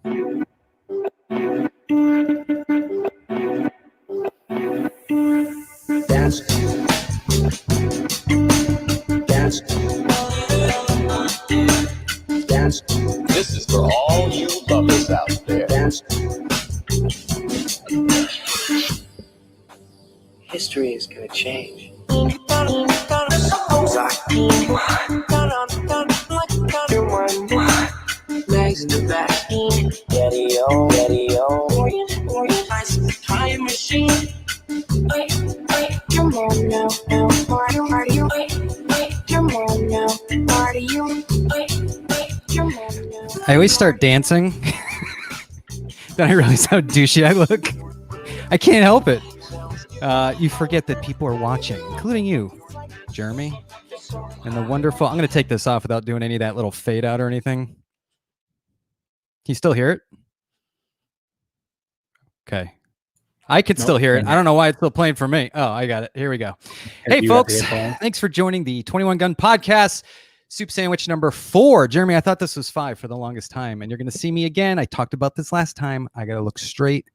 Dance. Dance. Dance. This is for all you lovers out there. Dance. History is gonna change. Legs in the back. Daddy-o, daddy-o. Time machine. Come on now, party you. Come on now, party you. Come on now. I always start dancing. Then I realize how douchey I look. I can't help it. You forget that people are watching, including you, Jeremy, and the wonderful. I'm going to take this off without doing any of that little fade out or anything. Can you still hear it? Okay. I could still hear it. I don't know why it's still playing for me. Oh, I got it. Here we go. Hey, folks. Thanks for joining the 21 Gun Podcast. Soup Sandwich number 4. Jeremy, I thought this was 5 for the longest time, and you're going to see me again. I talked about this last time. I got to look straight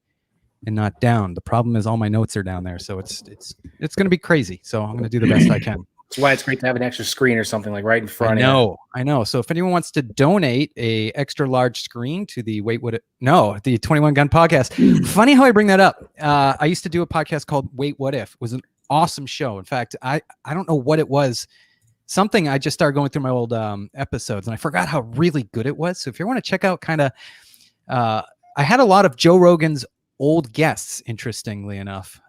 and not down. The problem is all my notes are down there, so it's going to be crazy. So I'm going to do the best I can. That's why it's great to have an extra screen or something like right in front of you. I know. So if anyone wants to donate a extra large screen to the the 21 Gun Podcast. Funny how I bring that up. I used to do a podcast called Wait, What If? It was an awesome show. In fact, I don't know what it was. Something I just started going through my old episodes, and I forgot how really good it was. So if you want to check out I had a lot of Joe Rogan's old guests, interestingly enough.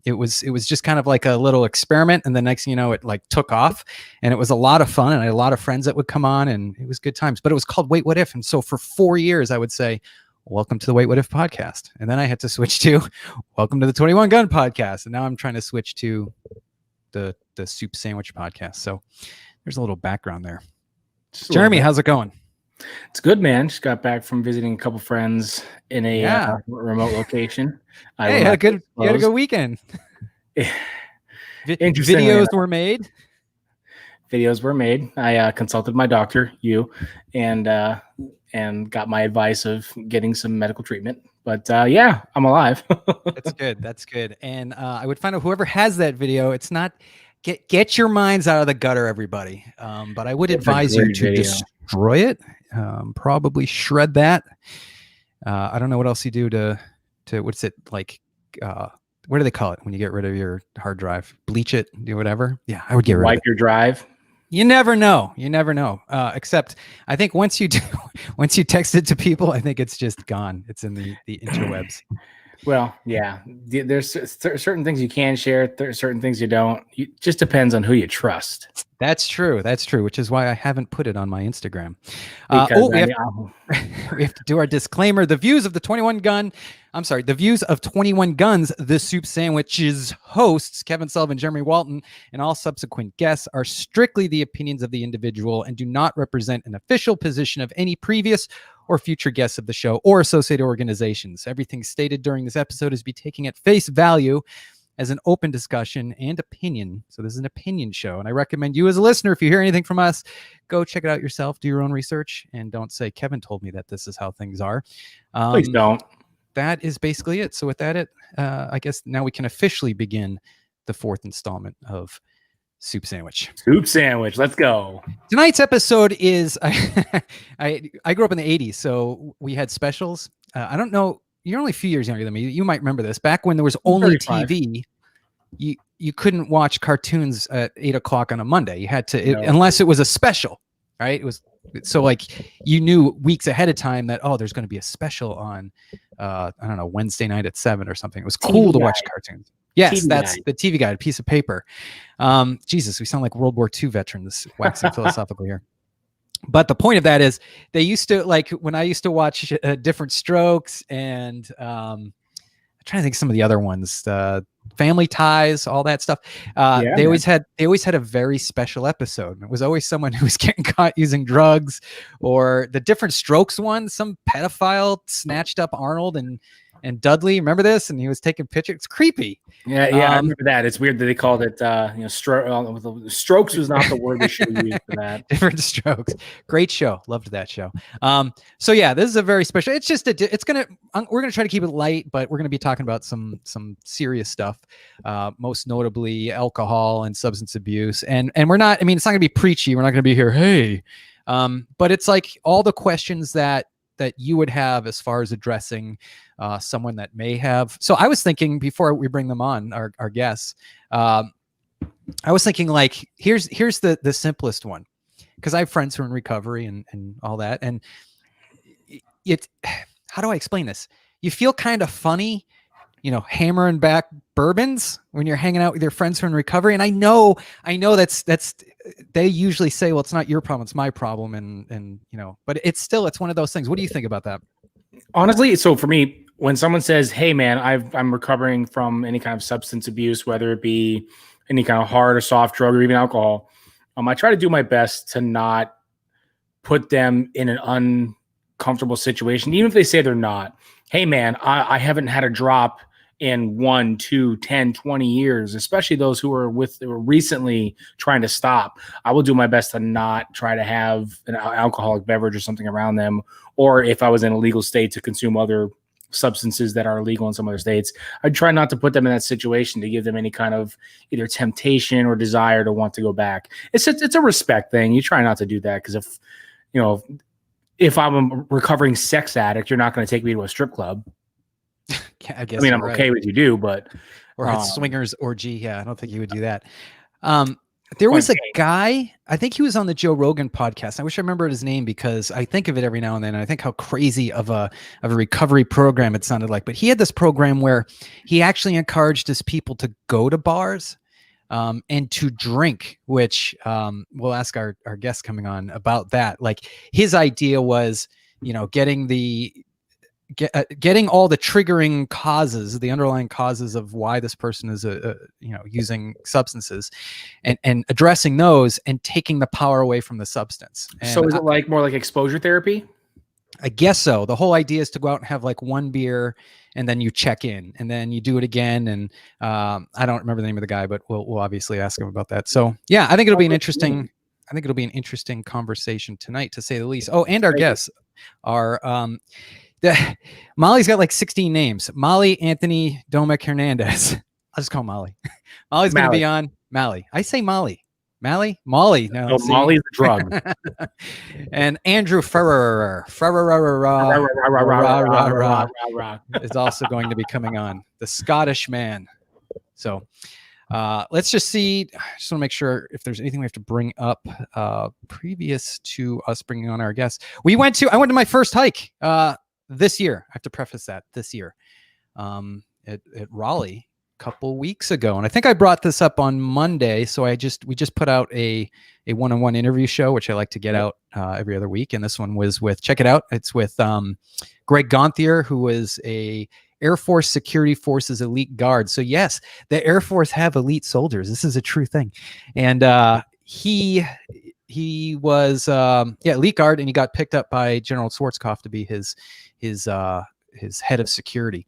It was just kind of like a little experiment, and the next thing you know, it like took off, and it was a lot of fun, and I had a lot of friends that would come on, and it was good times. But it was called Wait, What If? And so for 4 years, I would say, welcome to the Wait, What If podcast. And then I had to switch to welcome to the 21 Gun Podcast. And now I'm trying to switch to the Soup Sandwich Podcast. So there's a little background there. Jeremy, how's it going? It's good, man. Just got back from visiting a couple friends in a remote location. Hey, you had a good weekend. Videos were made. Videos were made. I consulted my doctor, and got my advice of getting some medical treatment. But yeah, I'm alive. That's good. And I would find out whoever has that video. It's not get your minds out of the gutter, everybody. But I would advise you to destroy it. Probably shred that. I don't know what else you do to what's it like? What do they call it when you get rid of your hard drive? Bleach it, do whatever. Yeah, I would get rid of it. Wipe your drive. You never know. Except I think once you text it to people, I think it's just gone. It's in the interwebs. Well, yeah, there's certain things you can share. There's certain things you don't. It just depends on who you trust. That's true. Which is why I haven't put it on my Instagram. We have to do our disclaimer. The views of 21 Guns, the Soup Sandwich's hosts, Kevin Sullivan, Jeremy Walton, and all subsequent guests are strictly the opinions of the individual and do not represent an official position of any previous or future guests of the show or associated organizations. Everything stated during this episode is be taken at face value as an open discussion and opinion. So this is an opinion show, and I recommend you as a listener, if you hear anything from us, go check it out yourself, do your own research, and don't say Kevin told me that this is how things are. Please don't. That is basically it. So with that, I guess now we can officially begin the 4th installment of Soup Sandwich. Soup Sandwich. Let's go. Tonight's episode is I grew up in the 80s, so we had specials. I don't know. You're only a few years younger than me. You might remember this. Back when there was only 35. TV, you couldn't watch cartoons at 8 o'clock on a Monday. You had to, unless it was a special, right? It was so like you knew weeks ahead of time that there's going to be a special on I don't know, Wednesday night at 7 or something. It was cool to watch cartoons. Yes, that's the TV Guide, a piece of paper. Jesus, we sound like World War II veterans waxing philosophical here. But the point of that is they used to, like when I used to watch Different Strokes and I'm trying to think of some of the other ones, Family Ties, all that stuff. They always had a very special episode. It was always someone who was getting caught using drugs, or the Different Strokes one, some pedophile snatched up Arnold and and Dudley. Remember this? And he was taking pictures. It's creepy. Yeah, I remember that. It's weird that they called it, strokes was not the word they should have used for that. Different Strokes. Great show. Loved that show. So yeah, this is a very special. It's just we're gonna try to keep it light, but we're gonna be talking about some serious stuff, most notably alcohol and substance abuse. And we're not. I mean, it's not gonna be preachy. We're not gonna be here. Hey, but it's like all the questions that you would have as far as addressing someone that may have. So I was thinking before we bring them on, our guests, I was thinking like, here's the simplest one, because I have friends who are in recovery and all that. And how do I explain this? You feel kind of funny, hammering back bourbons when you're hanging out with your friends who are in recovery. And I know that's they usually say, well, it's not your problem, it's my problem. And but it's one of those things. What do you think about that? Honestly, so for me, when someone says, hey man, I'm recovering from any kind of substance abuse, whether it be any kind of hard or soft drug or even alcohol, I try to do my best to not put them in an uncomfortable situation, even if they say they're not. Hey man, I haven't had a drop in 1, 2, 10, 20 years, especially those who are recently trying to stop. I will do my best to not try to have an alcoholic beverage or something around them. Or if I was in a legal state to consume other substances that are illegal in some other states, I'd try not to put them in that situation to give them any kind of either temptation or desire to want to go back. It's a respect thing. You try not to do that, because if I'm a recovering sex addict, you're not going to take me to a strip club. Yeah, I guess. I mean, I'm okay with you do, but or a swingers orgy. Yeah, I don't think you would do that. There was a guy, I think he was on the Joe Rogan podcast. I wish I remembered his name, because I think of it every now and then. And I think how crazy of a recovery program it sounded like. But he had this program where he actually encouraged his people to go to bars and to drink, which we'll ask our guests coming on about that. Like, his idea was, getting all the triggering causes, the underlying causes of why this person is using substances, and addressing those and taking the power away from the substance. And so is it more like exposure therapy? I guess so. The whole idea is to go out and have like one beer, and then you check in, and then you do it again. And I don't remember the name of the guy, but we'll obviously ask him about that. So yeah, I think it'll be an interesting conversation tonight, to say the least. Oh, and our guests are Molly's got like 16 names. Molly, Anthony, Domek-Hernandez. I'll just call Molly. Molly's going to be on. Molly. I say Molly. Molly? Molly. No, Molly's a drug. And Andrew Ferrer is also going to be coming on. The Scottish man. So let's just see. I just want to make sure if there's anything we have to bring up previous to us bringing on our guests. I went to my first hike this year. I have to preface that, this year, at Raleigh a couple weeks ago. And I think I brought this up on Monday. So we just put out a one-on-one interview show, which I like to get out every other week. And this one was check it out. It's with Greg Gonthier, who was a Air Force Security Forces elite guard. So yes, the Air Force have elite soldiers. This is a true thing. And he was elite guard, and he got picked up by General Schwarzkopf to be his head of security.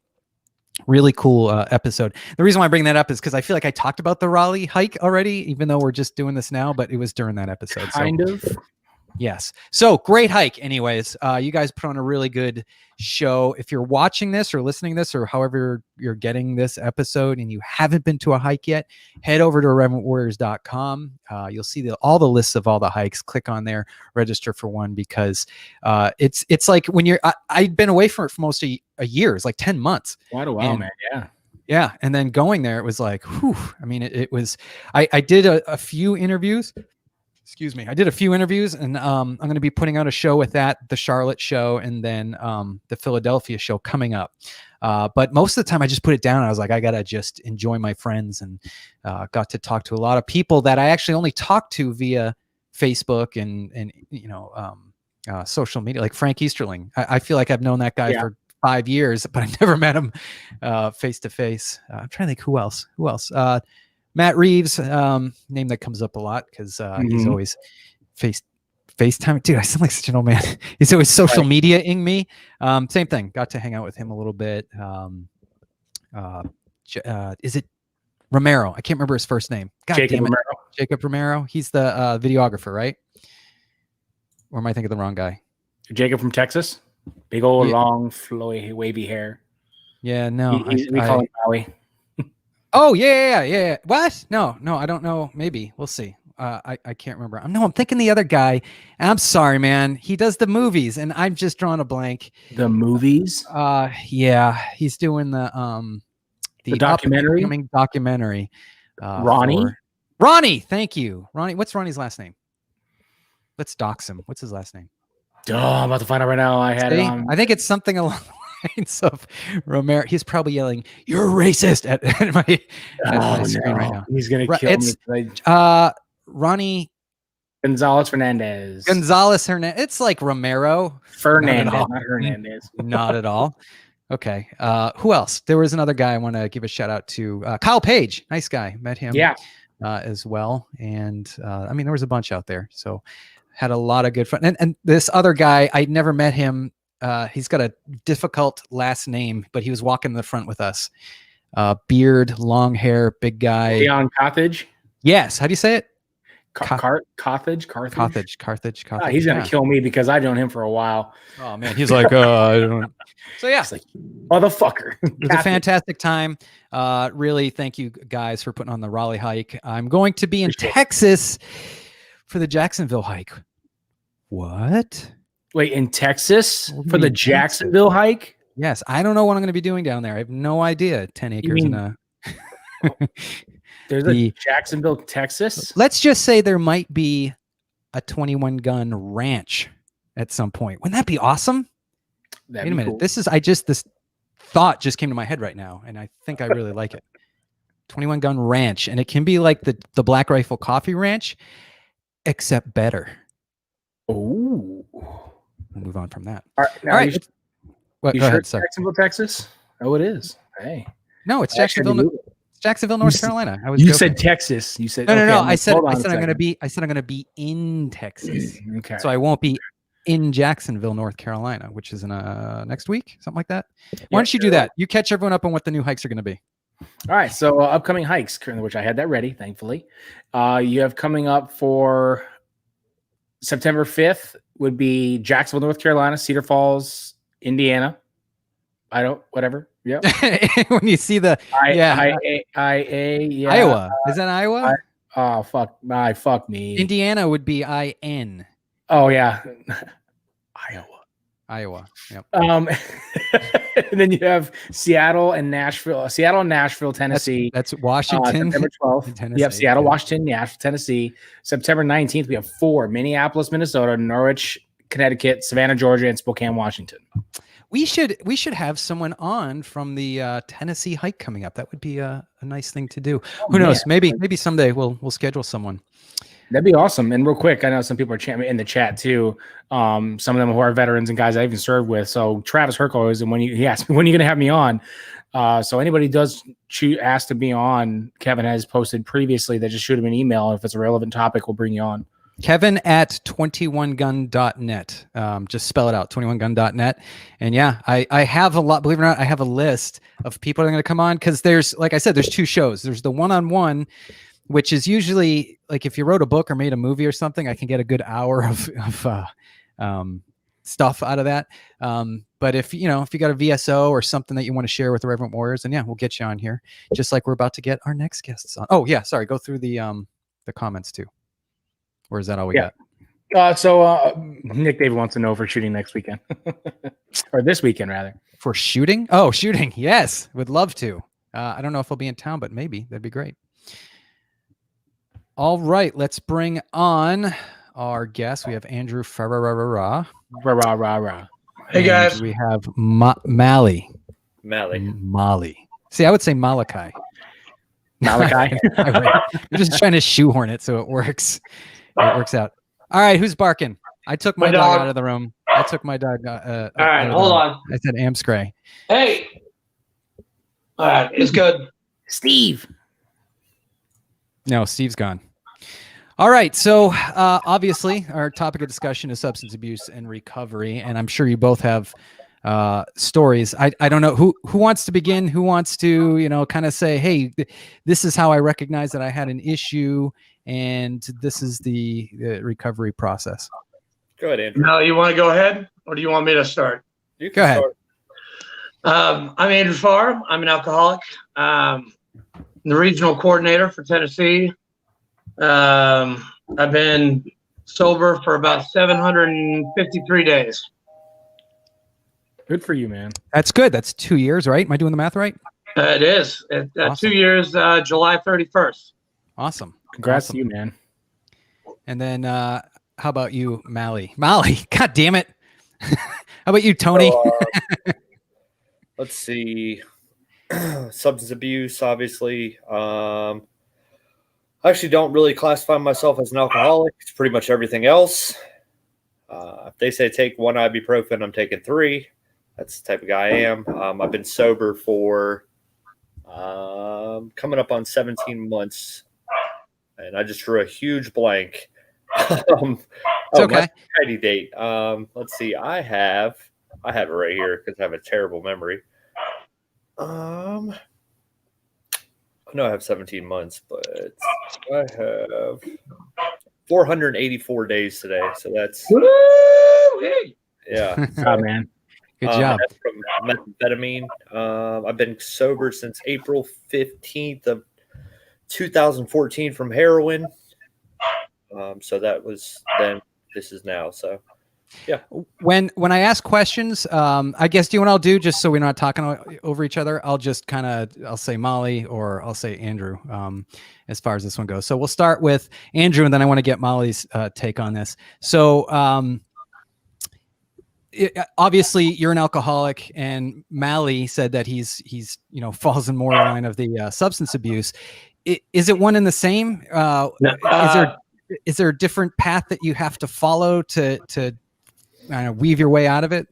Really cool episode. The reason why I bring that up is because I feel like I talked about the Raleigh hike already, even though we're just doing this now, but it was during that episode. Kind of. Yes. So great hike. Anyways, you guys put on a really good show. If you're watching this or listening to this, or however you're getting this episode, and you haven't been to a hike yet, head over to irreverentwarriors.com. You'll see all the lists of all the hikes. Click on there, register for one, because it's like when I'd been away from it for most of a year. It's like 10 months. Quite a while, man. Yeah. Yeah. And then going there, it was like, whew. I mean, it was, I did a few interviews. Excuse me. I did a few interviews, and I'm going to be putting out a show with that, the Charlotte show, and then the Philadelphia show coming up. But most of the time I just put it down. I was like, I got to just enjoy my friends, and got to talk to a lot of people that I actually only talked to via Facebook and social media, like Frank Easterling. I feel like I've known that guy for 5 years, but I've never met him face to face. I'm trying to think who else. Matt Reeves, name that comes up a lot because he's always FaceTime. Dude, I sound like such an old man. He's always social media-ing me. Same thing. Got to hang out with him a little bit. Is it Romero? I can't remember his first name. God Jacob damn it. Romero. Jacob Romero. He's the videographer, right? Or am I thinking of the wrong guy? Jacob from Texas. Big old, Yeah. long, flowy, wavy hair. Yeah, no. We call him Maui. Oh, yeah. What? No, I don't know. Maybe. We'll see. I can't remember. I'm thinking the other guy. I'm sorry, man. He does the movies, and I'm just drawing a blank. The movies? Yeah. He's doing the documentary? upcoming documentary. Ronnie? Ronnie, thank you. Ronnie, what's Ronnie's last name? Let's dox him. What's his last name? Oh, I'm about to find out right now. I had it on. I think it's something along the lines of Romero. He's probably yelling, "You're racist" at my screen right now. He's gonna kill me. Ronnie Gonzalez-Hernandez. Gonzalez-Hernandez. It's like Romero. Fernandez, not Hernandez. Not at all. Okay. Who else? There was another guy I want to give a shout out to. Kyle Page. Nice guy. Met him as well. And I mean, there was a bunch out there. So had a lot of good fun. And this other guy, I'd never met him. He's got a difficult last name, but he was walking in the front with us. Beard, long hair, big guy. Leon Carthage. Yes. How do you say it? Carthage. He's gonna kill me because I've known him for a while. Oh man, he's like, I don't. So yeah, it's like, motherfucker. It was a fantastic time. Really, thank you guys for putting on the Raleigh hike. I'm going to be in Texas for the Jacksonville hike. What? Wait, in Texas for the Jacksonville hike? Yes, I don't know what I'm going to be doing down there. I have no idea. 10 acres in a. There's a Jacksonville, Texas. Let's just say there might be a 21 gun ranch at some point. Wouldn't that be awesome? Wait a minute. Cool. This thought just came to my head right now, and I think I really like it. 21 gun ranch, and it can be like the Black Rifle Coffee Ranch, except better. Oh, we'll move on from that. All right. Go ahead, Jacksonville, Texas. Oh, it is. Hey, no, it's Jacksonville. Jacksonville, North Carolina. You said Texas. You said no. I said I'm going to be in Texas. Okay. So I won't be in Jacksonville, North Carolina, which is in next week, something like that. Why don't you do that? You catch everyone up on what the new hikes are going to be. All right. So upcoming hikes, which I had that ready, thankfully. You have coming up for September 5th would be Jacksonville, North Carolina, Cedar Falls, Indiana. Whatever. Yeah. When you see the Iowa. Is that Iowa? Fuck me. Indiana would be IN. Oh yeah. Iowa. Yep. And then you have Seattle and Nashville, Tennessee. That's Washington. September 12th. Tennessee. Yep, Seattle, Washington, Nashville, Tennessee. September 19th, we have 4: Minneapolis, Minnesota, Norwich, Connecticut, Savannah, Georgia, and Spokane, Washington. We should have someone on from the Tennessee hike coming up. That would be a nice thing to do. Who knows? Maybe someday we'll schedule someone. That'd be awesome. And real quick, I know some people are in the chat too. Some of them who are veterans and guys I even served with. So Travis Herkle and he asked me, when are you going to have me on? So anybody does ask to be on, Kevin has posted previously that just shoot him an email. If it's a relevant topic, we'll bring you on. Kevin at 21gun.net. Just spell it out, 21gun.net. And yeah, I have a lot, believe it or not, I have a list of people that are going to come on because there's, like I said, there's 2 shows. There's the one-on-one, which is usually like if you wrote a book or made a movie or something, I can get a good hour of stuff out of that. But if you got a VSO or something that you want to share with the Reverend Warriors, then yeah, we'll get you on here. Just like we're about to get our next guests on. Oh yeah, sorry. Go through the comments too. Or is that all we got? So Nick David wants to know if we're shooting next weekend or this weekend rather. For shooting? Oh, shooting. Yes. Would love to. I don't know if I'll be in town, but maybe that'd be great. All right. Let's bring on our guest. We have Andrew Ferrara. Hey guys. We have Mali. See, I would say Malachi. Malachi. I'm just trying to shoehorn it so it works. It works out. All right, who's barking? I took my dog out of the room. I took my dog. All right, hold on. I said Amscray. Hey. All right, it's good. Steve. No, Steve's gone. All right. So obviously, our topic of discussion is substance abuse and recovery, and I'm sure you both have stories. I don't know who wants to begin. Who wants to kind of say, hey, this is how I recognize that I had an issue, and this is the recovery process. Go ahead, Andrew. No, you want to go ahead, or do you want me to start? You can Go ahead. start. I'm Andrew Farr. I'm an alcoholic. I'm the regional coordinator for Tennessee. I've been sober for about 753 days. Good for you, man. That's good. That's 2 years, right? Am I doing the math right? It is. Awesome. 2 years, July 31st. Awesome. Congrats Awesome. to you, man. And then how about you, Mally? Molly, God damn it. How about you, Tony? Let's see. Substance abuse, obviously. I actually don't really classify myself as an alcoholic. It's pretty much everything else. If they say take 1 ibuprofen, I'm taking 3. That's the type of guy I am. I've been sober for coming up on 17 months, and I just drew a huge blank. It's okay. My sobriety date. Let's see. I have it right here because I have a terrible memory. I know I have 17 months, but I have 484 days today. So that's yeah. Good job, man. Good job. That's from methamphetamine. I've been sober since April 15th of 2014 from heroin. So that was then. This is now. So yeah. When I ask questions, I guess do you know what I'll do, just so we're not talking over each other? I'll just I'll say Molly or I'll say Andrew, as far as this one goes. So we'll start with Andrew, and then I want to get Molly's take on this. So obviously you're an alcoholic, and Mally said that he's falls in more line of the substance abuse. Is it one and the same? Is there a different path that you have to follow to weave your way out of it?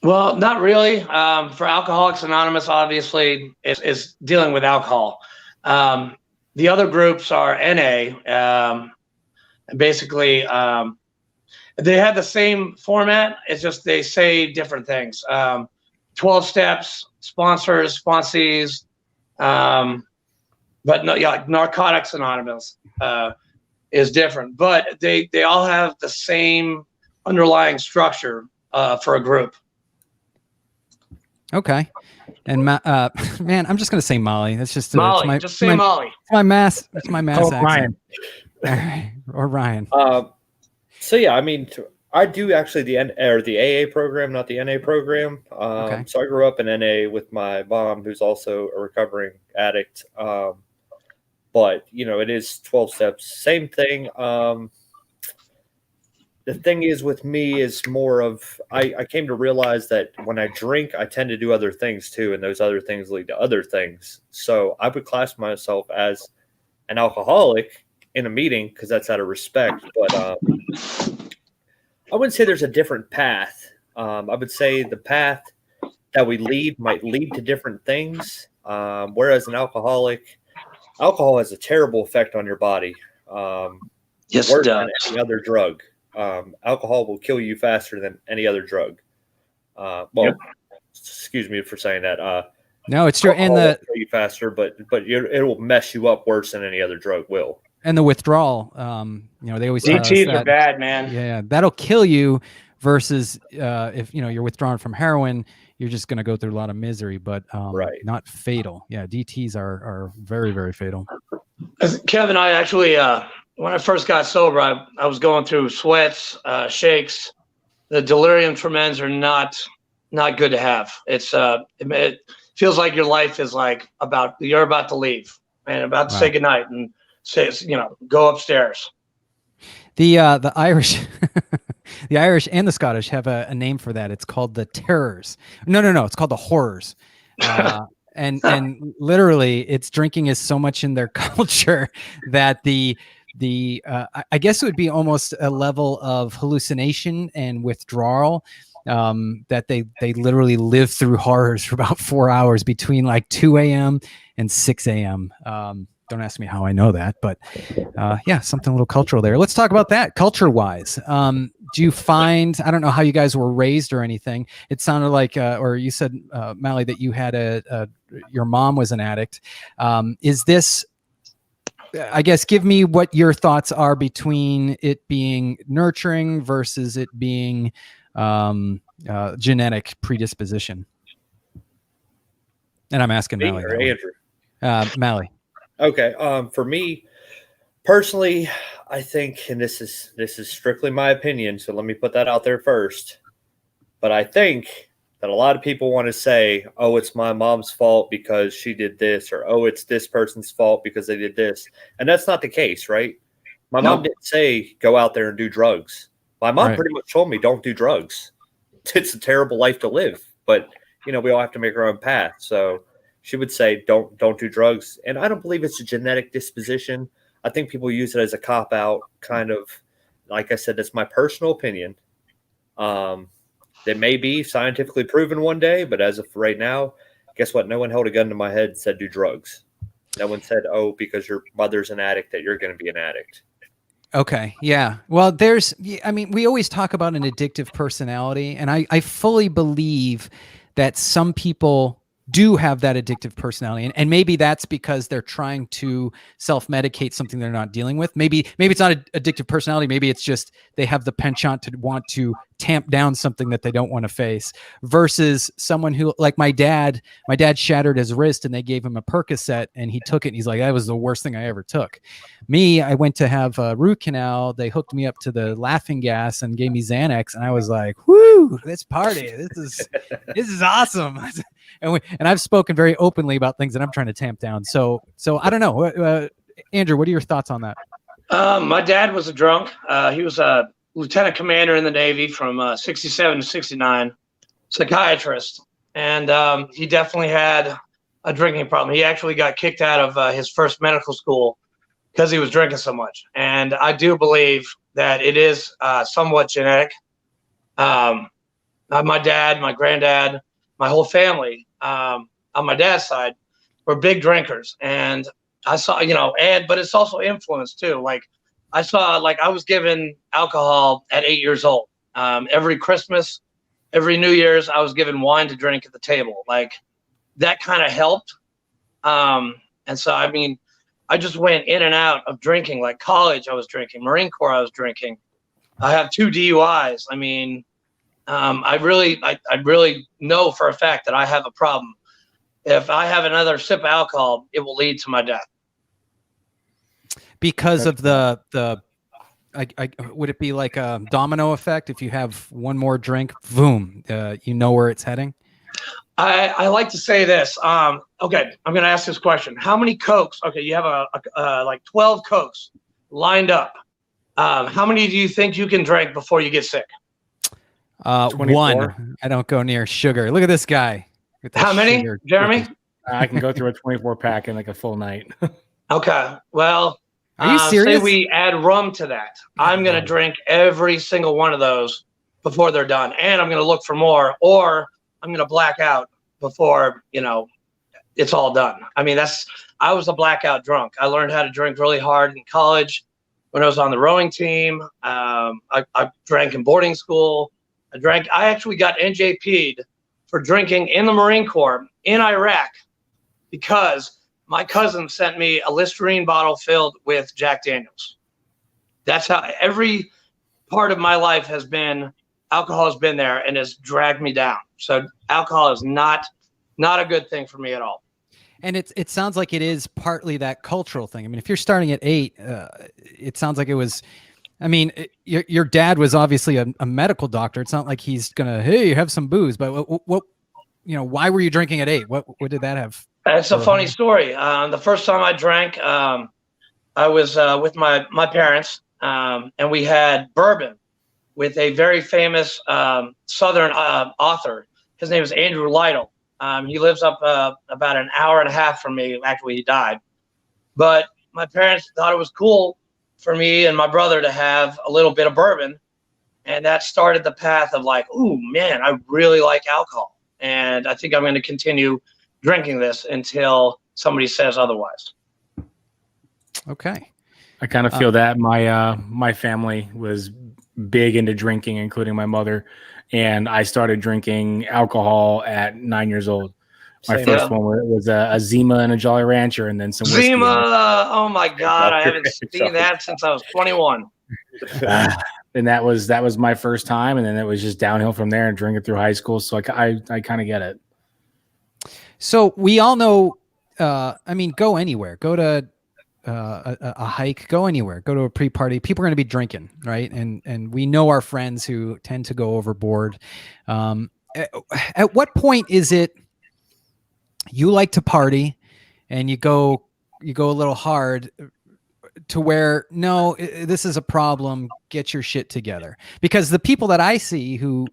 Well, not really. For Alcoholics Anonymous, obviously, is dealing with alcohol. The other groups are NA. Basically, they have the same format. It's just they say different things. 12 steps, sponsors, sponsees, but no, like Narcotics Anonymous is different. But they all have the same underlying structure for a group. Okay. And man, I'm just gonna say Molly. That's just Molly. Just say Molly. It's my mass. It's my mass. Oh, Ryan. All right. Or Ryan. So yeah, I mean, I do actually the AA program, not the NA program. Okay. So I grew up in NA with my mom, who's also a recovering addict. But it is 12 steps, same thing. The thing is with me is more of I came to realize that when I drink, I tend to do other things too, and those other things lead to other things. So I would class myself as an alcoholic in a meeting because that's out of respect. But I wouldn't say there's a different path. I would say the path that we lead might lead to different things. Whereas an alcohol has a terrible effect on your body. Yes, worse it than does. any other drug. Alcohol will kill you faster than any other drug. Excuse me for saying that. No, it's true. And will kill you faster, but it will mess you up worse than any other drug will. And the withdrawal, they always tell us DTs are that, bad, man. yeah, that'll kill you versus if you're withdrawn from heroin, you're just going to go through a lot of misery, but Right. not fatal. Yeah, DTs are very, very fatal. Kevin, I actually, when I first got sober, I was going through sweats, shakes. The delirium tremens are not good to have. It's it feels like your life is like you're about to leave and about to say goodnight and say, go upstairs. The Irish, the Irish and the Scottish have a name for that. It's called the terrors. No. It's called the horrors. And literally, it's drinking is so much in their culture that I guess it would be almost a level of hallucination and withdrawal. That they literally live through horrors for about 4 hours between like 2 a.m. and 6 a.m. Don't ask me how I know that, but yeah, something a little cultural there. Let's talk about that culture-wise. Do you find, I don't know how you guys were raised or anything. It sounded like, or you said, Mally, that you had your mom was an addict. Is this, I guess, give me what your thoughts are between it being nurturing versus it being genetic predisposition. And I'm asking Me Mally. or Andrew? Mally. Okay. For me personally, I think, and this is strictly my opinion, so let me put that out there first. But I think that a lot of people want to say, "Oh, it's my mom's fault because she did this," or "Oh, it's this person's fault because they did this," and that's not the case, right? My mom didn't say go out there and do drugs. My mom pretty much told me don't do drugs. It's a terrible life to live, but we all have to make our own path. So she would say, don't do drugs. And I don't believe it's a genetic disposition. I think people use it as a cop-out, kind of. Like I said, that's my personal opinion. That may be scientifically proven one day, but as of right now, guess what? No one held a gun to my head and said do drugs. No one said, oh, because your mother's an addict, that you're going to be an addict. Okay. Yeah. Well, we always talk about an addictive personality, and I fully believe that some people do have that addictive personality. And maybe that's because they're trying to self-medicate something they're not dealing with. Maybe it's not an addictive personality. Maybe it's just they have the penchant to want to tamp down something that they don't want to face, versus someone who, like my dad shattered his wrist and they gave him a Percocet and he took it and he's like, that was the worst thing I ever took. Me, I went to have a root canal. They hooked me up to the laughing gas and gave me Xanax. And I was like, whoo, let's party. This is awesome. And I've spoken very openly about things that I'm trying to tamp down. So I don't know. Andrew, what are your thoughts on that? My dad was a drunk. He was a lieutenant commander in the Navy from 67 to 69, psychiatrist. And he definitely had a drinking problem. He actually got kicked out of his first medical school because he was drinking so much. And I do believe that it is somewhat genetic. My dad, my granddad, my whole family on my dad's side were big drinkers. And I saw, but it's also influence too. Like I saw, I was given alcohol at 8 years old. Every Christmas, every New Year's, I was given wine to drink at the table. Like that kind of helped. And so, I just went in and out of drinking. Like college, I was drinking. Marine Corps, I was drinking. I have 2 DUIs. I really know for a fact that I have a problem. If I have another sip of alcohol, it will lead to my death. Because of the would it be like a domino effect? If you have one more drink, boom, you know where it's heading. I like to say this. Okay, I'm going to ask this question. How many Cokes? Okay, you have like 12 Cokes lined up. How many do you think you can drink before you get sick? 1. I don't go near sugar. Look at this guy. How many, Jeremy? I can go through a 24 pack in like a full night. Okay. Well, are you serious? Say we add rum to that. I'm going to drink every single one of those before they're done. And I'm going to look for more, or I'm going to black out before, it's all done. I was a blackout drunk. I learned how to drink really hard in college when I was on the rowing team. I drank in boarding school. I actually got NJP'd for drinking in the Marine Corps in Iraq because my cousin sent me a Listerine bottle filled with Jack Daniels. That's how every part of my life alcohol has been there and has dragged me down. So alcohol is not a good thing for me at all. And it sounds like it is partly that cultural thing. If you're starting at 8, it sounds like it was, your dad was obviously a medical doctor. It's not like he's gonna, hey, have some booze. But what why were you drinking at 8? What did that have? It's a funny story. The first time I drank, I was with my parents, and we had bourbon with a very famous Southern author. His name is Andrew Lytle. He lives up about an hour and a half from me. Actually, he died. But my parents thought it was cool for me and my brother to have a little bit of bourbon. And that started the path of like, ooh, man, I really like alcohol. And I think I'm going to continue drinking this until somebody says otherwise. Okay. I kind of feel that my family was big into drinking, including my mother, and I started drinking alcohol at 9 years old. My Same. first one was a Zima and a Jolly Rancher, and then some whiskey. Zima, oh my God, I haven't seen that since I was 21. And that was my first time, and then it was just downhill from there and drinking through high school. So I kind of get it. So we all know, I mean, go anywhere, go to a hike, go anywhere, go to a pre-party. People are going to be drinking, right? And we know our friends who tend to go overboard. At what point is it you like to party and you go a little hard to where, no, this is a problem, get your shit together? Because the people that I see who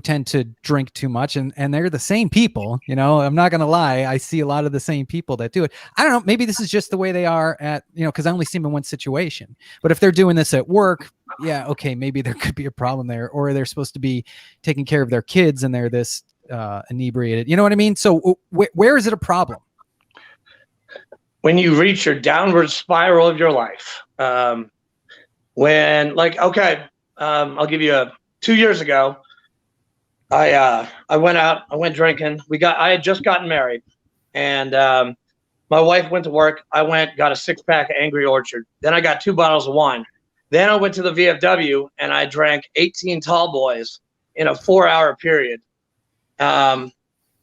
tend to drink too much, and they're the same people, you know, I'm not going to lie. I see a lot of the same people that do it. I don't know. Maybe this is just the way they are at, you know, cause I only see them in one situation, but if they're doing this at work, yeah. Okay. Maybe there could be a problem there, or they're supposed to be taking care of their kids and they're this inebriated, you know what I mean? So where is it a problem? When you reach your downward spiral of your life, when like, okay, I'll give you 2 years ago, I went out, I went drinking. I had just gotten married, and my wife went to work. I got a 6-pack of Angry Orchard. Then I got 2 bottles of wine. Then I went to the VFW and I drank 18 tall boys in a 4-hour period. And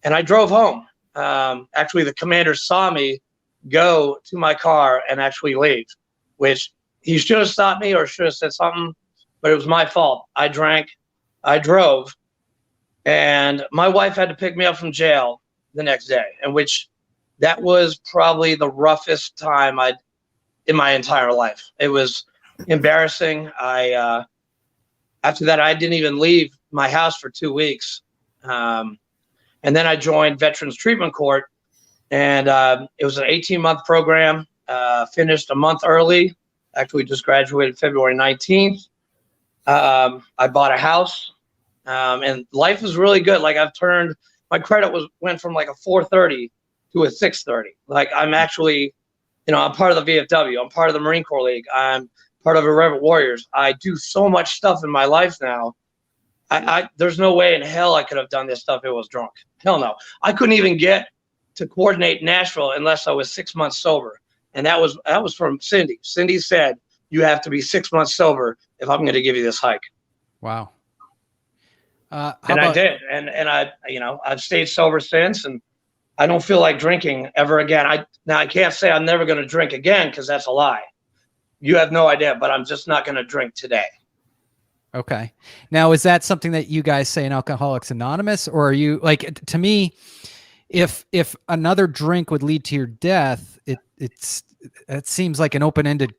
I drove home. Actually, the commander saw me go to my car and actually leave, which he should have stopped me or should have said something, but it was my fault. I drank, I drove. And my wife had to pick me up from jail the next day, and that was probably the roughest time in my entire life. It was embarrassing. After that, I didn't even leave my house for 2 weeks. And then I joined Veterans Treatment Court, and it was an 18-month program, finished a month early. Actually, just graduated February 19th. I bought a house. And life is really good. Like my credit went from like a 430 to a 630. Like I'm actually, you know, I'm part of the VFW. I'm part of the Marine Corps League. I'm part of Irreverent Warriors. I do so much stuff in my life now. There's no way in hell I could have done this stuff if I was drunk. Hell no. I couldn't even get to coordinate Nashville unless I was 6 months sober. And that was from Cindy. Cindy said, you have to be 6 months sober if I'm going to give you this hike. Wow. I did, and I, you know, I've stayed sober since, and I don't feel like drinking ever again. I can't say I'm never going to drink again because that's a lie. You have no idea, but I'm just not going to drink today. Okay. Now, is that something that you guys say in Alcoholics Anonymous, or are you like, to me, if another drink would lead to your death, it seems like an open-ended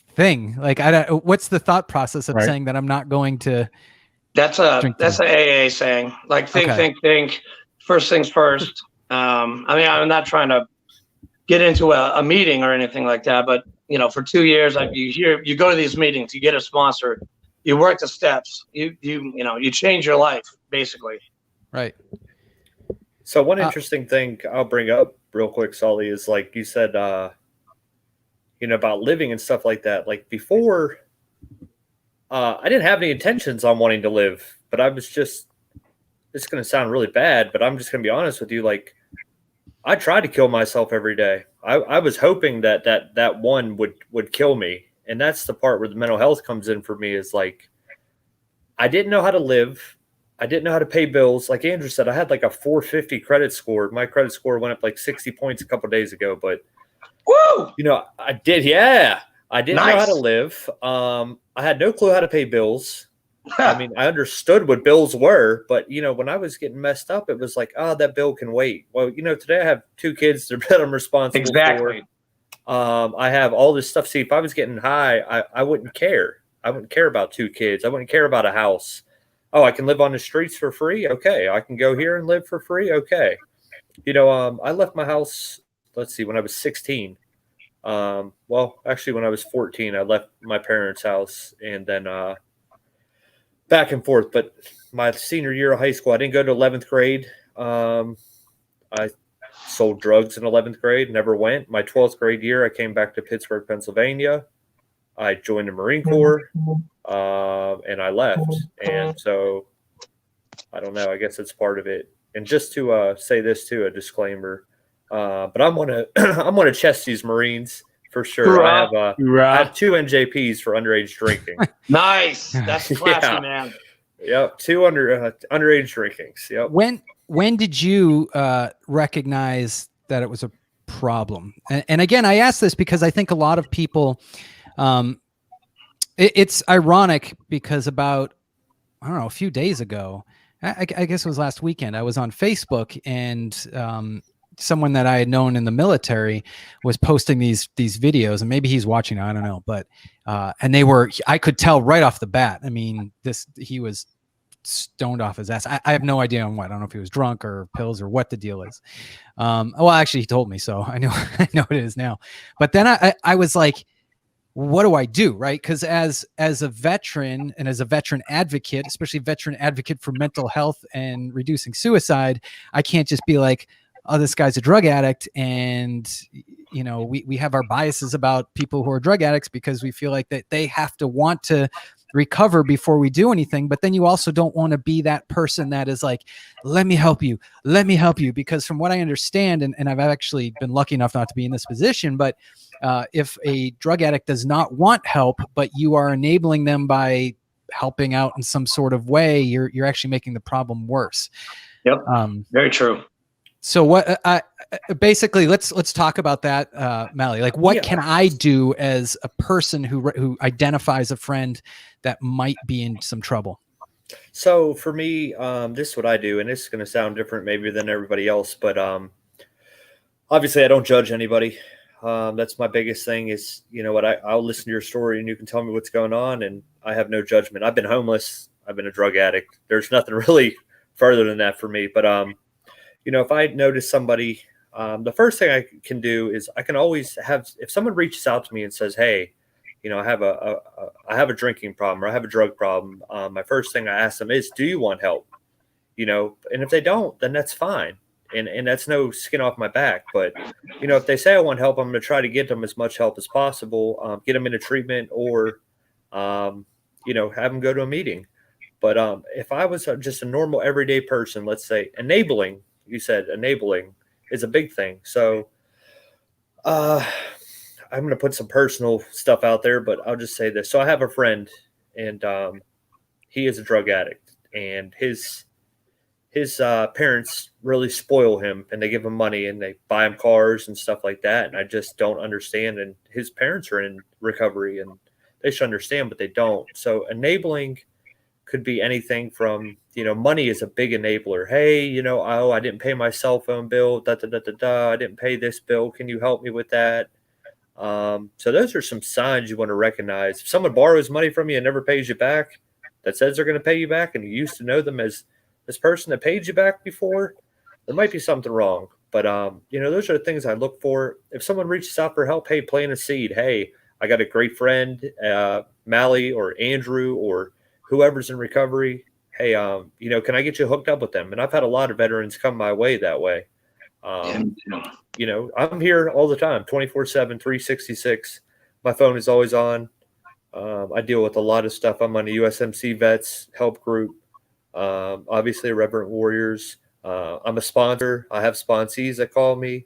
thing. Like, what's the thought process of saying that I'm not going to? That's an AA saying. Like think. First things first. I mean, I'm not trying to get into a meeting or anything like that, but you know, for 2 years, you go to these meetings, you get a sponsor, you work the steps, you change your life basically. Right. So one interesting thing I'll bring up real quick, Sully, is like you said, about living and stuff like that. Like before, I didn't have any intentions on wanting to live, but I was just, it's going to sound really bad, but I'm just going to be honest with you. Like I tried to kill myself every day. I was hoping that one would kill me. And that's the part where the mental health comes in for me, is like, I didn't know how to live. I didn't know how to pay bills. Like Andrew said, I had like a 450 credit score. My credit score went up like 60 points a couple of days ago, but woo! I did. Yeah. I didn't know how to Nice. live. I had no clue how to pay bills. I mean, I understood what bills were, but when I was getting messed up, it was like, oh, that bill can wait. Well, today I have 2 kids that I'm responsible Exactly. for. I have all this stuff. See, if I was getting high, I wouldn't care. I wouldn't care about 2 kids. I wouldn't care about a house. Oh, I can live on the streets for free. Okay. I can go here and live for free. Okay. I left my house, let's see, when I was 16. Well, actually when I was 14, I left my parents' house and then, back and forth. But my senior year of high school, I didn't go to 11th grade. I sold drugs in 11th grade, never went. My 12th grade year, I came back to Pittsburgh, Pennsylvania. I joined the Marine Corps, and I left. And so, I don't know. I guess it's part of it. And just to say this too, a disclaimer. But I'm gonna chest these Marines for sure. I have 2 NJPs for underage drinking. Nice. That's classy, Yeah. man. Yep, 2 underage drinkings. Yep. When did you recognize that it was a problem? And again, I ask this because I think a lot of people, it's ironic because about, I don't know, a few days ago, I guess it was last weekend, I was on Facebook and someone that I had known in the military was posting these videos, and maybe he's watching, I don't know, but and I could tell right off the bat. I mean, he was stoned off his ass. I have no idea on what. I don't know if he was drunk or pills or what the deal is. Well, actually, he told me, so I know what it is now. But then I was like, what do I do, right? Because as a veteran and as a veteran advocate, especially veteran advocate for mental health and reducing suicide, I can't just be like, oh, this guy's a drug addict, and we have our biases about people who are drug addicts because we feel like that they have to want to recover before we do anything. But then you also don't want to be that person that is like, let me help you, because from what I understand, and I've actually been lucky enough not to be in this position, but if a drug addict does not want help, but you are enabling them by helping out in some sort of way, you're actually making the problem worse. Yep. Very true. So what basically let's talk about that, Mally. Like, what can I do as a person who identifies a friend that might be in some trouble? So for me, this is what I do, and this is going to sound different maybe than everybody else, but obviously I don't judge anybody. That's my biggest thing is, I'll listen to your story and you can tell me what's going on, and I have no judgment. I've been homeless. I've been a drug addict. There's nothing really further than that for me. But, if I notice somebody, the first thing I can do is I can always if someone reaches out to me and says, hey, I have a drinking problem or I have a drug problem. My first thing I ask them is, do you want help? And if they don't, then that's fine. And that's no skin off my back. But, if they say I want help, I'm going to try to get them as much help as possible, get them into treatment or, have them go to a meeting. But if I was just a normal everyday person, let's say enabling is a big thing. So I'm going to put some personal stuff out there, but I'll just say this. So I have a friend and he is a drug addict, and his parents really spoil him, and they give him money and they buy him cars and stuff like that. And I just don't understand. And his parents are in recovery and they should understand, but they don't. So enabling could be anything from, money is a big enabler. Hey, I didn't pay my cell phone bill. I didn't pay this bill. Can you help me with that? So those are some signs you want to recognize. If someone borrows money from you and never pays you back, that says they're going to pay you back, and you used to know them as this person that paid you back before, there might be something wrong. But, those are the things I look for. If someone reaches out for help, hey, plant a seed. Hey, I got a great friend, Mally or Andrew or whoever's in recovery. Hey, can I get you hooked up with them? And I've had a lot of veterans come my way that way. I'm here all the time, 24/7, 366. My phone is always on. I deal with a lot of stuff. I'm on the USMC Vets Help Group. Obviously, Reverent Warriors. I'm a sponsor. I have sponsees that call me.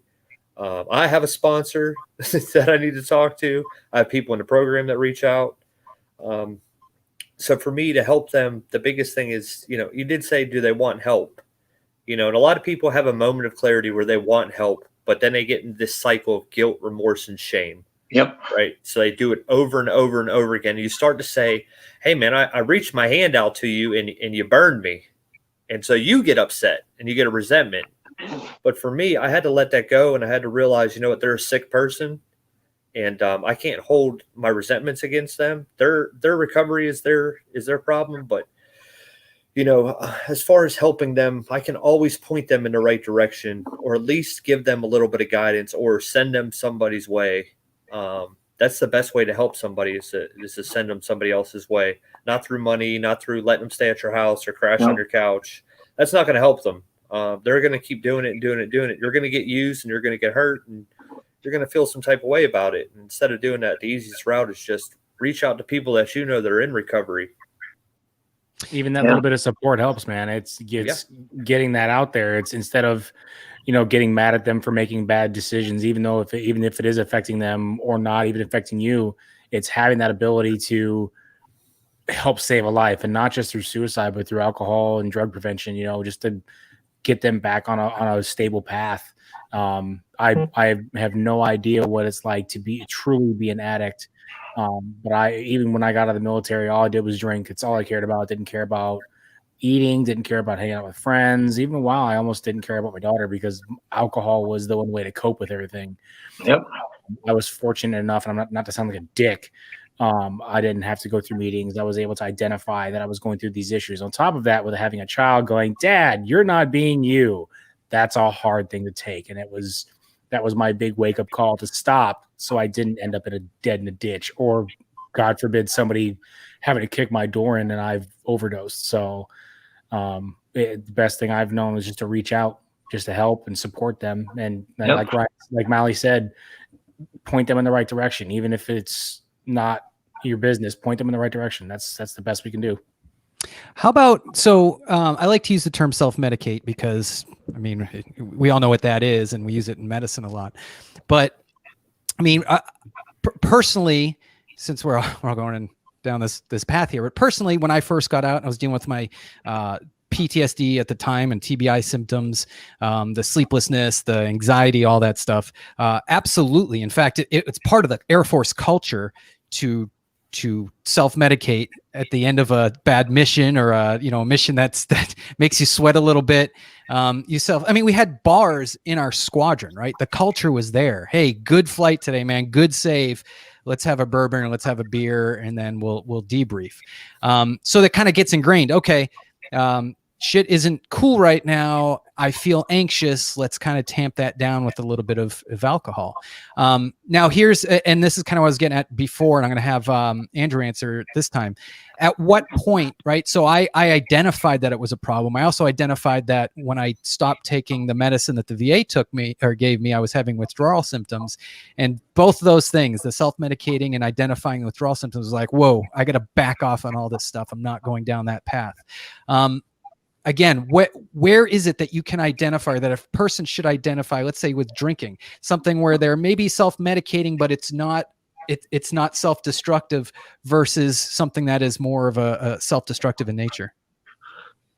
I have a sponsor that I need to talk to. I have people in the program that reach out. So for me to help them, the biggest thing is, you did say, do they want help? And a lot of people have a moment of clarity where they want help, but then they get in this cycle of guilt, remorse, and shame. Yep. Right. So they do it over and over and over again. You start to say, hey, man, I reached my hand out to you and you burned me. And so you get upset and you get a resentment. But for me, I had to let that go. And I had to realize, they're a sick person. And I can't hold my resentments against them. Their recovery is their problem. But, as far as helping them, I can always point them in the right direction, or at least give them a little bit of guidance or send them somebody's way. That's the best way to help somebody is to send them somebody else's way, not through money, not through letting them stay at your house or crash on your couch. That's not going to help them. They're going to keep doing it and doing it, doing it. You're going to get used and you're going to get hurt and you're going to feel some type of way about it. And instead of doing that, the easiest route is just reach out to people that you know that are in recovery. Even that little bit of support helps, man. It's getting that out there. It's instead of, getting mad at them for making bad decisions, even if it is affecting them or not even affecting you, it's having that ability to help save a life, and not just through suicide, but through alcohol and drug prevention, just to get them back on a stable path. I have no idea what it's like to truly be an addict. But even when I got out of the military, all I did was drink. It's all I cared about. Didn't care about eating, didn't care about hanging out with friends. Even while I almost didn't care about my daughter, because alcohol was the one way to cope with everything. Yep. I was fortunate enough, and I'm not to sound like a dick. I didn't have to go through meetings. I was able to identify that I was going through these issues. On top of that, with having a child going, "Dad, you're not being you," that's a hard thing to take. And that was my big wake up call to stop, so I didn't end up dead in a ditch, or God forbid somebody having to kick my door in and I've overdosed. So the best thing I've known is just to reach out, just to help and support them. And like Mally said, point them in the right direction, even if it's not your business. Point them in the right direction. That's the best we can do. How about, I like to use the term self-medicate because, we all know what that is and we use it in medicine a lot. But, personally, since we're all going down this path here, but personally, when I first got out, I was dealing with my PTSD at the time and TBI symptoms, the sleeplessness, the anxiety, all that stuff. Absolutely. In fact, it's part of the Air Force culture to self-medicate at the end of a bad mission or a mission that makes you sweat a little bit. We had bars in our squadron, right? The culture was there. Hey, good flight today, man. Good save. Let's have a bourbon and let's have a beer, and then we'll debrief. So that kind of gets ingrained. Okay, shit isn't cool right now. I feel anxious. Let's kind of tamp that down with a little bit of alcohol. Now and this is kind of what I was getting at before, and I'm going to have Andrew answer this time. At what point, right? So I identified that it was a problem. I also identified that when I stopped taking the medicine that the VA gave me, I was having withdrawal symptoms. And both of those things, the self-medicating and identifying the withdrawal symptoms, was like, whoa, I got to back off on all this stuff. I'm not going down that path. Again, where is it that you can identify that a person should identify, let's say with drinking, something where they're maybe self-medicating, but it's not self-destructive versus something that is more of a self-destructive in nature?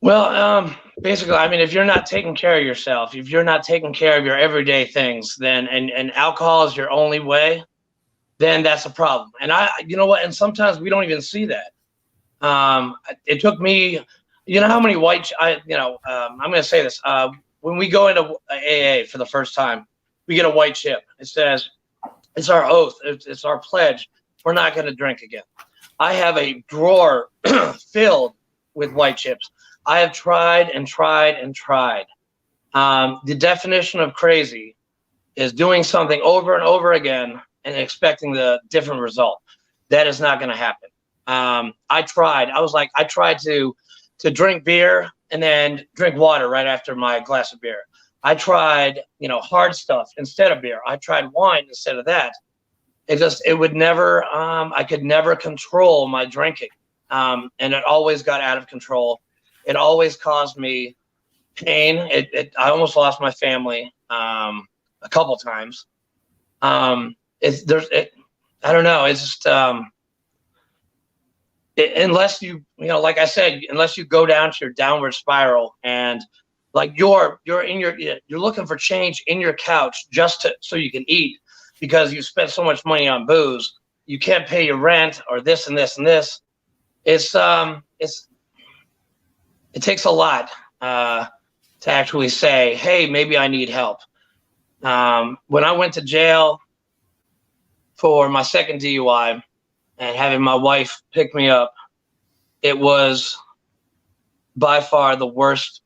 Well, basically, if you're not taking care of yourself, if you're not taking care of your everyday things, then and alcohol is your only way, then that's a problem. And and sometimes we don't even see that. It took me, how many I'm going to say this. When we go into AA for the first time, we get a white chip. It says, it's our oath. It's our pledge. We're not going to drink again. I have a drawer filled with white chips. I have tried and tried and tried. The definition of crazy is doing something over and over again and expecting the different result. That is not going to happen. I tried to drink beer and then drink water right after my glass of beer. I tried, hard stuff instead of beer. I tried wine instead of that. It would never, I could never control my drinking. And it always got out of control. It always caused me pain. I almost lost my family a couple times. I don't know. It's just, unless you like I said, unless you go down to your downward spiral and like you're looking for change in your couch just so you can eat because you spent so much money on booze, you can't pay your rent or this and this and this. It takes a lot to actually say, hey, maybe I need help. When I went to jail for my second DUI and having my wife pick me up, it was by far the worst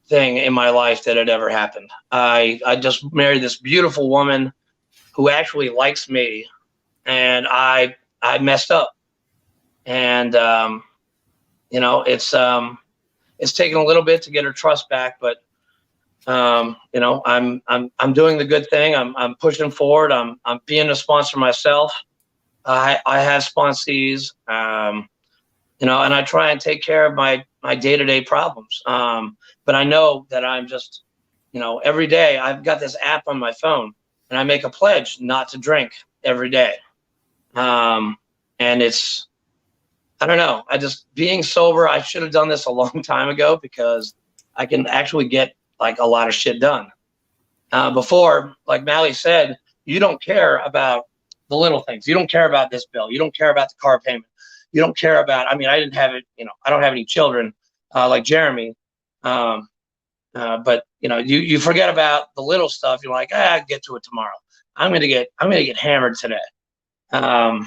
thing in my life that had ever happened. I just married this beautiful woman who actually likes me, and I messed up. And it's taken a little bit to get her trust back, but You know, I'm doing the good thing. I'm pushing forward. I'm being a sponsor myself. I have sponsees. You know, and I try and take care of my day-to-day problems. But I know that I'm just, you know, every day I've got this app on my phone, and I make a pledge not to drink every day. And it's, I don't know. Being sober, I should have done this a long time ago because I can actually get like a lot of shit done. Before, like Mally said, you don't care about the little things. You don't care about this bill. You don't care about the car payment. You don't care about, I mean, I didn't have it, you know, I don't have any children like Jeremy. But you know, you forget about the little stuff. You're like, I'll get to it tomorrow. I'm going to get hammered today. I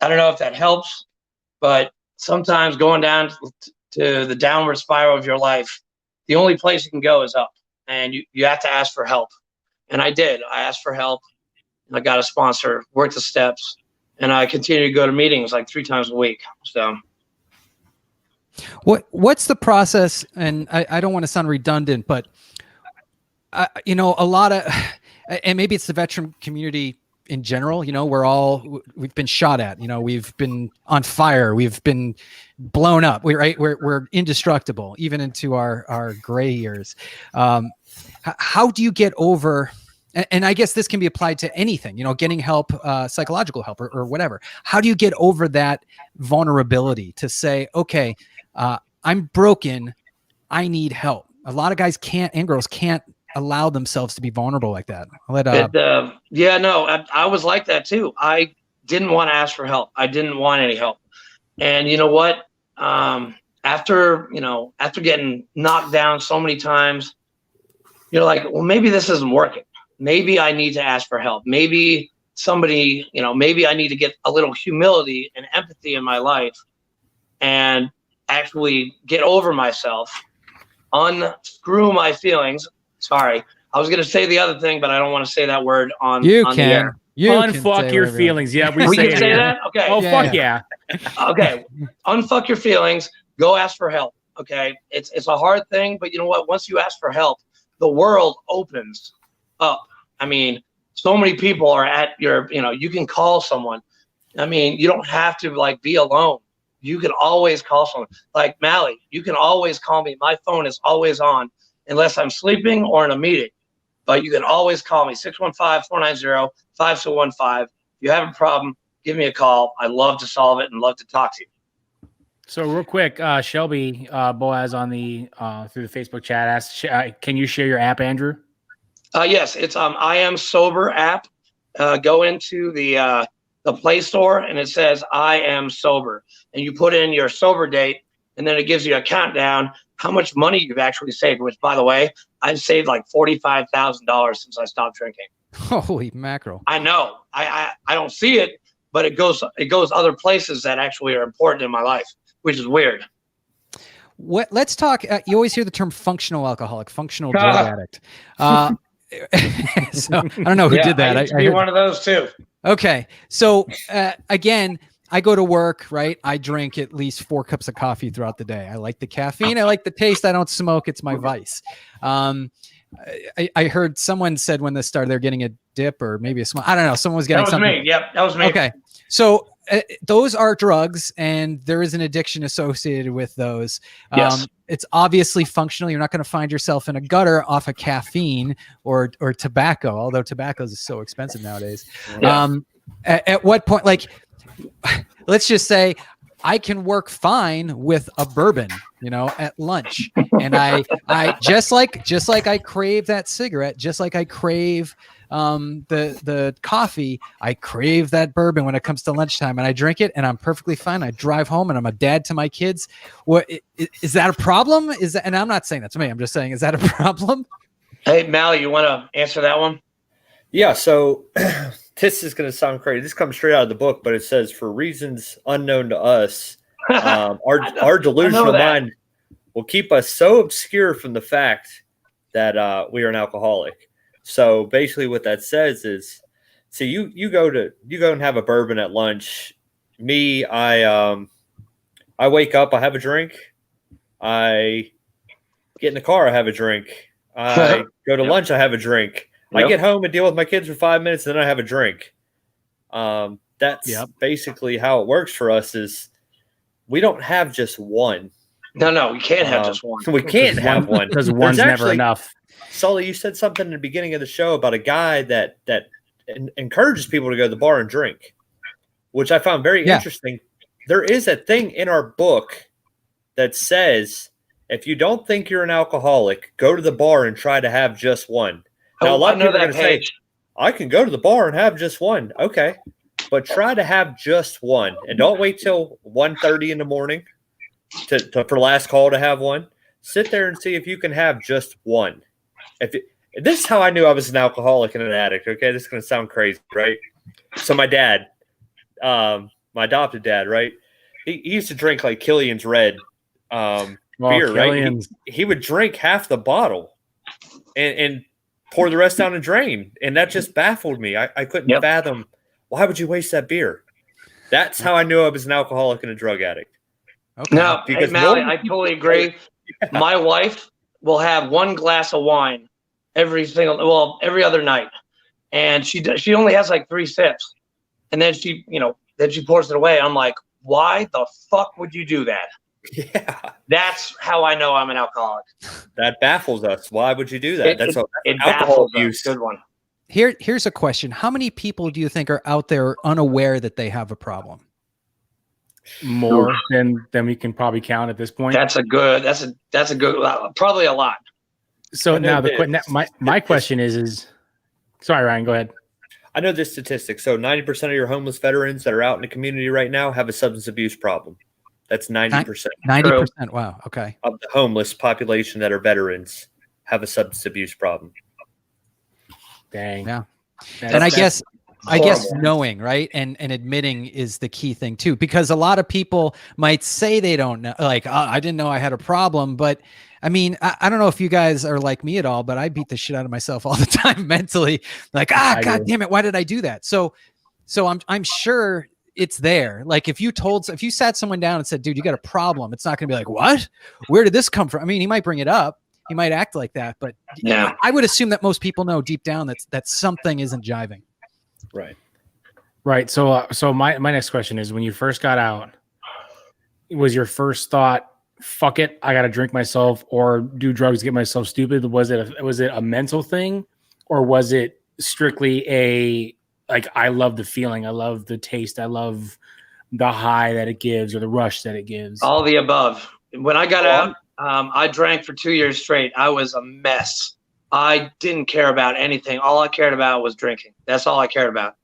don't know if that helps, but sometimes going down to the downward spiral of your life, the only place you can go is up, and you have to ask for help. And I did. I asked for help, and I got a sponsor, worked the steps, and I continue to go to meetings like 3 times a week. So what's the process? And I don't want to sound redundant, but you know, a lot of, and maybe it's the veteran community in general, you know, we've been shot at, you know, we've been on fire, we've been blown up. We're indestructible, even into our gray years. How do you get over, and I guess this can be applied to anything, you know, getting help, psychological help or whatever. How do you get over that vulnerability to say, okay, I'm broken, I need help? A lot of guys can't, and girls can't allow themselves to be vulnerable like that. Yeah, no, I was like that too. I didn't want to ask for help. I didn't want any help. And you know what? After getting knocked down so many times, you're like, well, maybe this isn't working. Maybe I need to ask for help. Maybe somebody, you know, maybe I need to get a little humility and empathy in my life and actually get over myself, unscrew my feelings. Sorry, I was going to say the other thing, but I don't want to say that word on the air. Unfuck your feelings. Yeah, we can say here. that? Okay. Oh, fuck yeah. Okay. Unfuck your feelings. Go ask for help. Okay. It's a hard thing, but you know what? Once you ask for help, the world opens up. I mean, so many people are at your, you know, you can call someone. I mean, you don't have to like be alone. You can always call someone. Like Mally, you can always call me. My phone is always on unless I'm sleeping or in a meeting. But you can always call me, 615-490-5215. If you have a problem, give me a call. I love to solve it and love to talk to you. So real quick, Shelby Boaz on the through the Facebook chat asked, can you share your app, Andrew? Yes, it's I Am Sober app. Go into the Play Store and it says I Am Sober, and you put in your sober date, and then it gives you a countdown how much money you've actually saved. Which, by the way, I've saved like $45,000 since I stopped drinking. Holy mackerel! I know. I don't see it, but it goes other places that actually are important in my life, which is weird. Let's talk. You always hear the term functional alcoholic, functional drug addict. So I don't know who did that. I used to be one of those too. Okay. So again, I go to work, right? I drink at least 4 cups of coffee throughout the day. I like the caffeine. I like the taste. I don't smoke. It's my vice. I heard someone said when this started, they're getting a dip or maybe a smoke. I don't know. Someone was getting something. That was me. Yep. That was me. Okay. So those are drugs, and there is an addiction associated with those. Yes. It's obviously functional. You're not going to find yourself in a gutter off of caffeine or tobacco, although tobacco is so expensive nowadays. Yeah. At what point, like, let's just say I can work fine with a bourbon, you know, at lunch. And I just like I crave that cigarette, just like I crave the coffee, I crave that bourbon when it comes to lunchtime, and I drink it and I'm perfectly fine. I drive home and I'm a dad to my kids. What is that a problem? And I'm not saying that to me. I'm just saying, is that a problem? Hey, Mally, you want to answer that one? Yeah. So this is going to sound crazy. This comes straight out of the book, but it says, for reasons unknown to us, our delusional mind will keep us so obscure from the fact that we are an alcoholic. So basically what that says is, see, you go and have a bourbon at lunch. Me, I wake up, I have a drink. I get in the car, I have a drink. I go to lunch, I have a drink. I Yep. get home and deal with my kids for 5 minutes, then I have a drink. That's Yep. basically how it works for us. Is we don't have just one. No, we can't have just one. We can't have one because There's one's never actually- enough. Sully, you said something in the beginning of the show about a guy that encourages people to go to the bar and drink, which I found very interesting. There is a thing in our book that says if you don't think you're an alcoholic, go to the bar and try to have just one. Now, a lot of people are going to say, I can go to the bar and have just one. Okay. But try to have just one. And don't wait till 1:30 in the morning for last call to have one. Sit there and see if you can have just one. This is how I knew I was an alcoholic and an addict. Okay. This is going to sound crazy, right? So my dad, my adopted dad, right? He used to drink like Killian's Red beer, right? He would drink half the bottle and pour the rest down the drain. And that just baffled me. I couldn't fathom, why would you waste that beer? That's how I knew I was an alcoholic and a drug addict. Okay. No, because I totally agree. Yeah. My wife will have one glass of wine every other night. And she only has like 3 sips. And then she pours it away. I'm like, why the fuck would you do that? Yeah. That's how I know I'm an alcoholic. That baffles us. Why would you do that? That's alcohol abuse. Good one. Here's a question. How many people do you think are out there unaware that they have a problem? More than we can probably count at this point. That's a good, probably a lot. So now my question is, sorry, Ryan, go ahead. I know this statistic. So 90% of your homeless veterans that are out in the community right now have a substance abuse problem. That's 90%. 90%. Wow. Okay. Of the homeless population that are veterans have a substance abuse problem. Dang. Yeah. And I guess knowing, right, and admitting is the key thing too, because a lot of people might say they don't know, like, I didn't know I had a problem, but I mean, I don't know if you guys are like me at all, but I beat the shit out of myself all the time mentally, like, God damn it, why did I do that? So I'm sure it's there. Like if you sat someone down and said, dude, you got a problem, it's not going to be like, what? Where did this come from? I mean, he might bring it up. He might act like that, but yeah, I would assume that most people know deep down that something isn't jiving. Right. So my next question is, when you first got out, was your first thought, fuck it, I got to drink myself or do drugs, get myself stupid? Was it a mental thing, or was it strictly I love the feeling, I love the taste, I love the high that it gives or the rush that it gives? All the above. When I got out, I drank for 2 years straight. I was a mess. I didn't care about anything. All I cared about was drinking. That's all I cared about.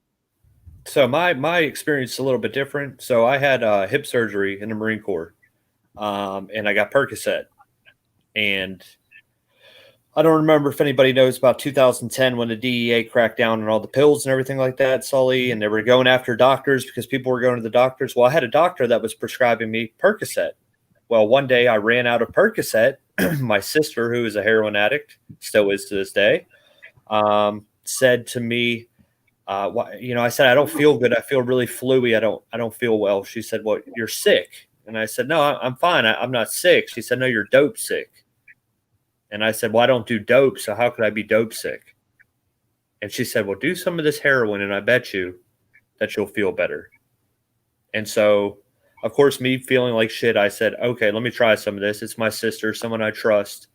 So my experience is a little bit different. So I had hip surgery in the Marine Corps, and I got Percocet. And I don't remember if anybody knows about 2010 when the DEA cracked down on all the pills and everything like that, Sully, and they were going after doctors because people were going to the doctors. Well, I had a doctor that was prescribing me Percocet. Well, one day I ran out of Percocet. My sister, who is a heroin addict, still is to this day, said to me, I said, I don't feel good. I feel really fluey. I don't feel well. She said, well, you're sick. And I said, no, I'm fine. I'm not sick. She said, no, you're dope sick. And I said, well, I don't do dope, so how could I be dope sick? And she said, well, do some of this heroin, and I bet you that you'll feel better. And so, of course, me feeling like shit, I said, okay, let me try some of this. It's my sister, someone I trust.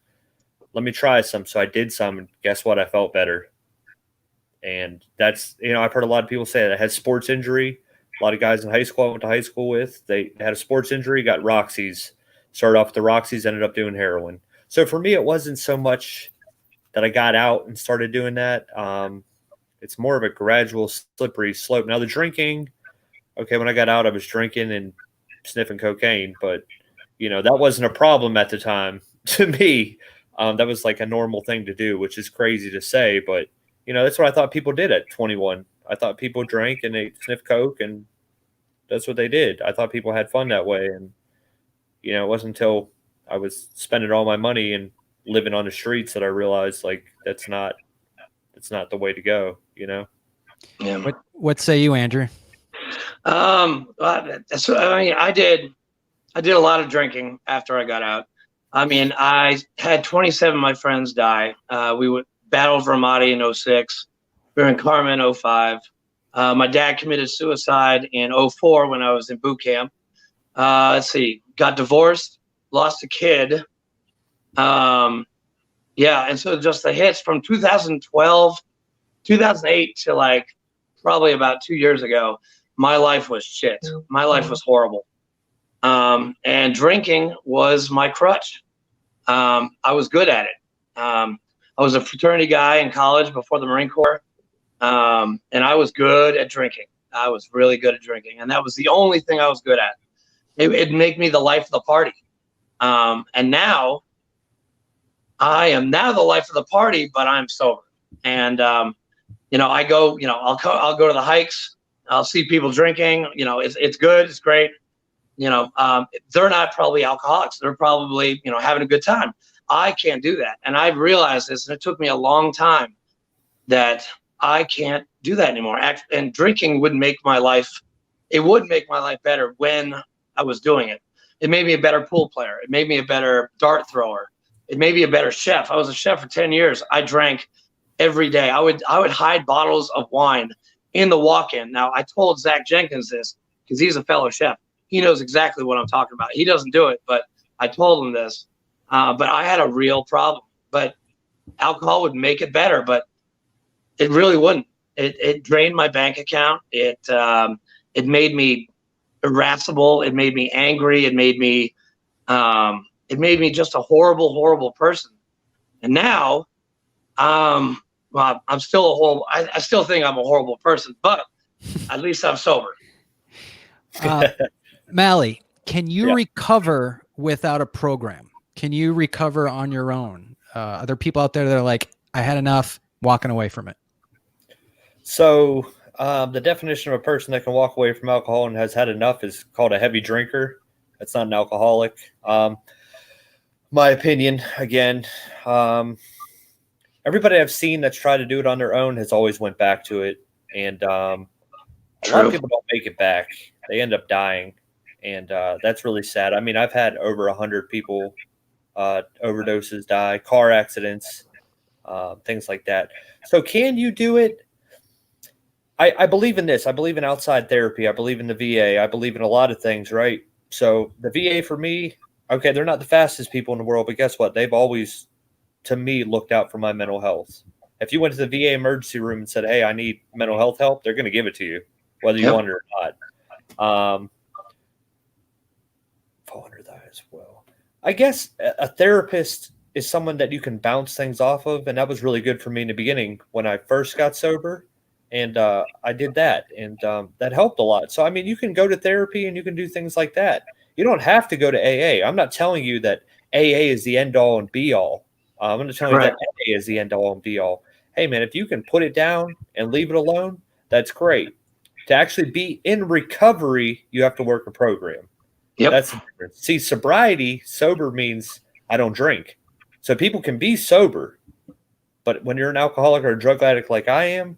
Let me try some. So I did some, and guess what? I felt better. And that's, I've heard a lot of people say that. I had sports injury. A lot of guys in high school I went to high school with, they had a sports injury, got Roxy's. Started off with the Roxy's, ended up doing heroin. So for me, it wasn't so much that I got out and started doing that. It's more of a gradual, slippery slope. Now the drinking, okay, when I got out, I was drinking and sniffing cocaine, but that wasn't a problem at the time to me. That was like a normal thing to do, which is crazy to say, but that's what I thought people did at 21. I thought people drank and they sniffed coke, and that's what they did. I thought people had fun that way, and it wasn't until I was spending all my money and living on the streets that I realized like that's not the way to go. Yeah. What say you, Andrew? I did a lot of drinking after I got out. I mean, I had 27 of my friends die. We would battle Vermont in 06. We were in Karma in 05. My dad committed suicide in 04 when I was in boot camp. Let's see, got divorced, lost a kid. Yeah, and so just the hits from 2012, 2008 to like probably about 2 years ago, my life was shit. My life was horrible. And drinking was my crutch. I was good at it. I was a fraternity guy in college before the Marine Corps. And I was good at drinking. I was really good at drinking. And that was the only thing I was good at. It'd make me the life of the party. And now I am now the life of the party, but I'm sober. And, I go, I'll go to the hikes. I'll see people drinking, it's good. It's great. They're not probably alcoholics. They're probably, having a good time. I can't do that. And I've realized this, and it took me a long time, that I can't do that anymore. And drinking would make my life better when I was doing it. It made me a better pool player. It made me a better dart thrower. It made me a better chef. I was a chef for 10 years. I drank every day. I would hide bottles of wine in the walk-in. Now, I told Zach Jenkins this because he's a fellow chef. He knows exactly what I'm talking about. He doesn't do it, but I told him this. But I had a real problem. But alcohol would make it better, but it really wouldn't. It drained my bank account. It made me irascible. It made me angry. It made me just a horrible, horrible person. And now, I'm still I still think I'm a horrible person, but at least I'm sober. Mally, can you recover without a program? Can you recover on your own? Are there people out there that are like, I had enough, walking away from it? So the definition of a person that can walk away from alcohol and has had enough is called a heavy drinker. That's not an alcoholic. My opinion, again, everybody I've seen that's tried to do it on their own has always went back to it. And a lot of people don't make it back. They end up dying. And that's really sad. I mean, I've had over 100 people overdoses die, car accidents, things like that. So can you do it? I believe in this. I believe in outside therapy. I believe in the VA. I believe in a lot of things, right? So the VA for me, okay, they're not the fastest people in the world, but guess what? They've always, to me, looked out for my mental health. If you went to the VA emergency room and said, hey, I need mental health help, they're going to give it to you, whether you want it or not. Fall under that as well. I guess a therapist is someone that you can bounce things off of, and that was really good for me in the beginning when I first got sober. And I did that, and that helped a lot. So, I mean, you can go to therapy and you can do things like that. You don't have to go to AA. I'm not telling you that AA is the end-all and be-all. I'm going to tell you that AA is the end-all and be-all. Hey, man, if you can put it down and leave it alone, that's great. To actually be in recovery, you have to work a program. Yep. That's the difference. See, sober means I don't drink. So people can be sober, but when you're an alcoholic or a drug addict like I am,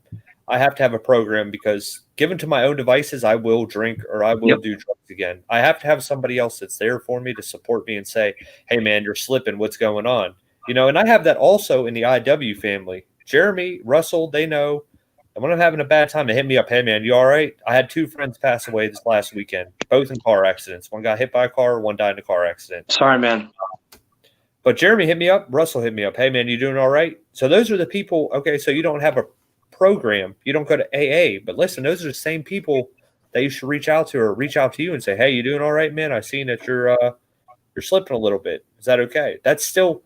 I have to have a program because given to my own devices, I will drink or I will do drugs again. I have to have somebody else that's there for me to support me and say, hey, man, you're slipping. What's going on? And I have that also in the IW family. Jeremy, Russell, they know. And when I'm having a bad time, they hit me up. Hey, man, you all right? I had 2 friends pass away this last weekend, both in car accidents. One got hit by a car, one died in a car accident. Sorry, man. But Jeremy hit me up. Russell hit me up. Hey, man, you doing all right? So those are the people. Okay, so you don't have a program. You don't go to AA. But listen, those are the same people that you should reach out to or reach out to you and say, hey, you doing all right, man? I've seen that you're slipping a little bit. Is that okay? That's still,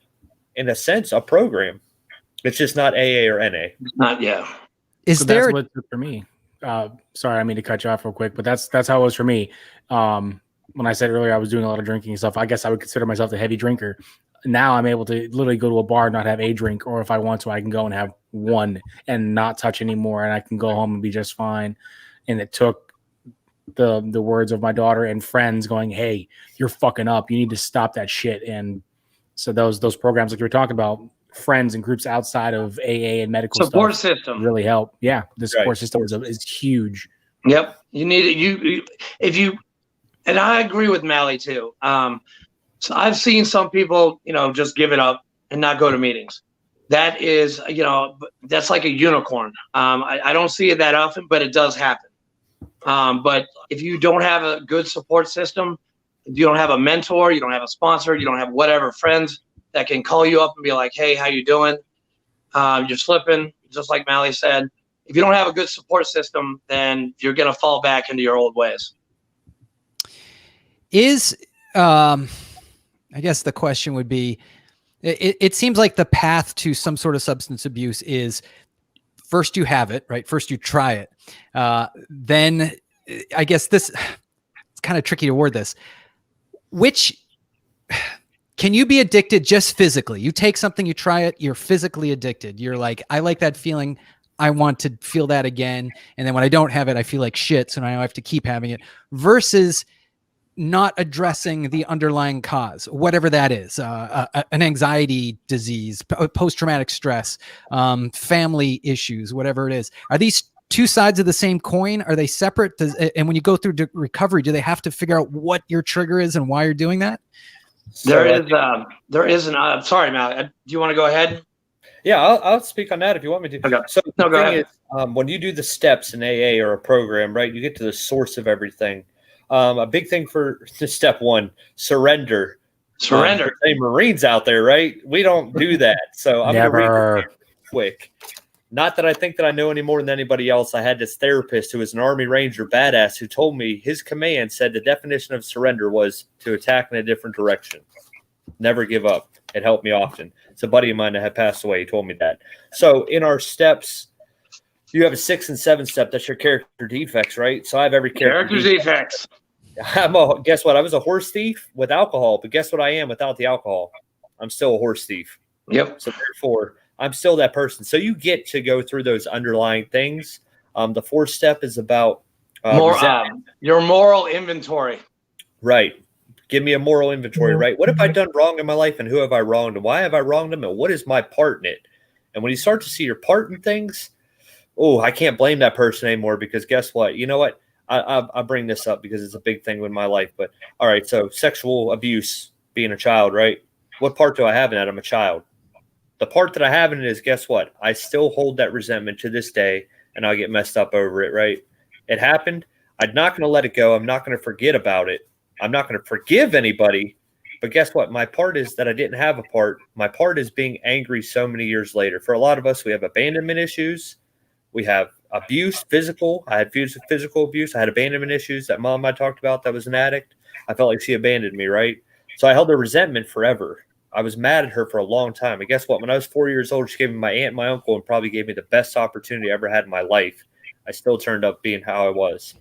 in a sense, a program. It's just not AA or NA. Not yet. That's what it took for me. Sorry, I mean to cut you off real quick, but that's how it was for me. When I said earlier I was doing a lot of drinking and stuff, I guess I would consider myself a heavy drinker. Now I'm able to literally go to a bar and not have a drink, or if I want to, I can go and have one and not touch anymore, and I can go home and be just fine. And it took the words of my daughter and friends going, hey, you're fucking up. You need to stop that shit. And so those programs like you were talking about, friends and groups outside of AA and medical support stuff system really help. Yeah, the support system is huge. Yep, you need it. And I agree with Mally too. So I've seen some people, just give it up and not go to meetings. That is, that's like a unicorn. I don't see it that often, but it does happen. But if you don't have a good support system, if you don't have a mentor, you don't have a sponsor, you don't have whatever friends that can call you up and be like, hey, how you doing? You're slipping, just like Mally said. If you don't have a good support system, then you're going to fall back into your old ways. I guess the question would be, it seems like the path to some sort of substance abuse is first you have it, right? First you try it. Then I guess it's kind of tricky to word this. Can you be addicted just physically? You take something, you try it, you're physically addicted. You're like, I like that feeling. I want to feel that again. And then when I don't have it, I feel like shit. So now I have to keep having it, versus not addressing the underlying cause, whatever that is, an anxiety disease, post-traumatic stress, family issues, whatever it is. Are these two sides of the same coin? Are they separate? And when you go through recovery, do they have to figure out what your trigger is and why you're doing that? There is an, sorry, Matt, do you want to go ahead? Yeah, I'll speak on that if you want me to. Okay. So No, the go thing ahead. is, when you do the steps in AA or a program, right, you get to the source of everything. A big thing for step one, surrender. Surrender. Hey, Marines out there, right? We don't do that. So I'm going to read it quick. Not that I think that I know any more than anybody else. I had this therapist who was an Army Ranger badass who told me his command said the definition of surrender was to attack in a different direction. Never give up. It helped me often. It's a buddy of mine that had passed away. He told me that. So in our steps, you have a 6 and 7 step. That's your character defects, right? So I have every character defects. Guess what? I was a horse thief with alcohol, but guess what I am without the alcohol? I'm still a horse thief. Yep. So therefore, I'm still that person. So you get to go through those underlying things. The 4th step is about your moral inventory. Right. Give me a moral inventory, right? What have I done wrong in my life, and who have I wronged, and why have I wronged them, and what is my part in it? And when you start to see your part in things, I can't blame that person anymore, because guess what? You know what? I bring this up because it's a big thing in my life. But all right, so sexual abuse, being a child, right? What part do I have in that? I'm a child. The part that I have in it is, guess what? I still hold that resentment to this day, and I'll get messed up over it, right? It happened. I'm not going to let it go. I'm not going to forget about it. I'm not going to forgive anybody. But guess what? My part is that I didn't have a part. My part is being angry so many years later. For a lot of us, we have abandonment issues. We have abuse, physical. I had physical abuse. I had abandonment issues that mom I talked about that was an addict. I felt like she abandoned me, right? So I held a resentment forever. I was mad at her for a long time. And guess what? When I was 4 years old, she gave me my aunt and my uncle and probably gave me the best opportunity I ever had in my life. I still turned up being how I was.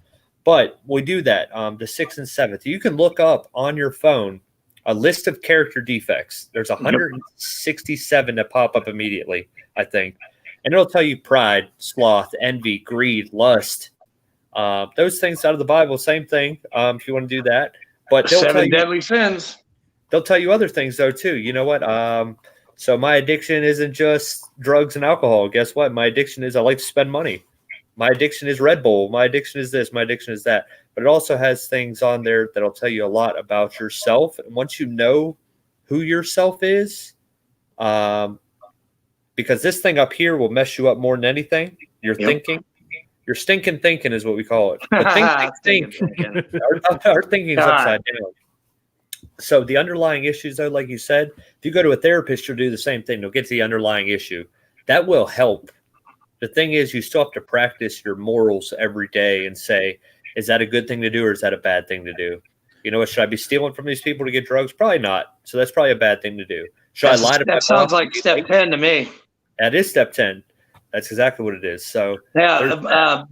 But we do that. The 6th and 7th. You can look up on your phone a list of character defects. There's 167 that pop up immediately, I think. And it'll tell you pride, sloth, envy, greed, lust. Those things out of the Bible, same thing, if you want to do that. But they'll 7 tell you, deadly sins. They'll tell you other things, though, too. You know what? So my addiction isn't just drugs and alcohol. Guess what? My addiction is I like to spend money. My addiction is Red Bull. My addiction is this. My addiction is that. But it also has things on there that'll tell you a lot about yourself. And once you know who yourself is, because this thing up here will mess you up more than anything. Your thinking. Your stinking thinking is what we call it. But think. Our thinking is upside down. So the underlying issues, though, like you said, if you go to a therapist, you'll do the same thing. They'll get to the underlying issue. That will help. The thing is, you still have to practice your morals every day and say, is that a good thing to do or is that a bad thing to do? You know what? Should I be stealing from these people to get drugs? Probably not. So that's probably a bad thing to do. Should I lie to my boss? That sounds like step 10 to me. That is step 10. That's exactly what it is. So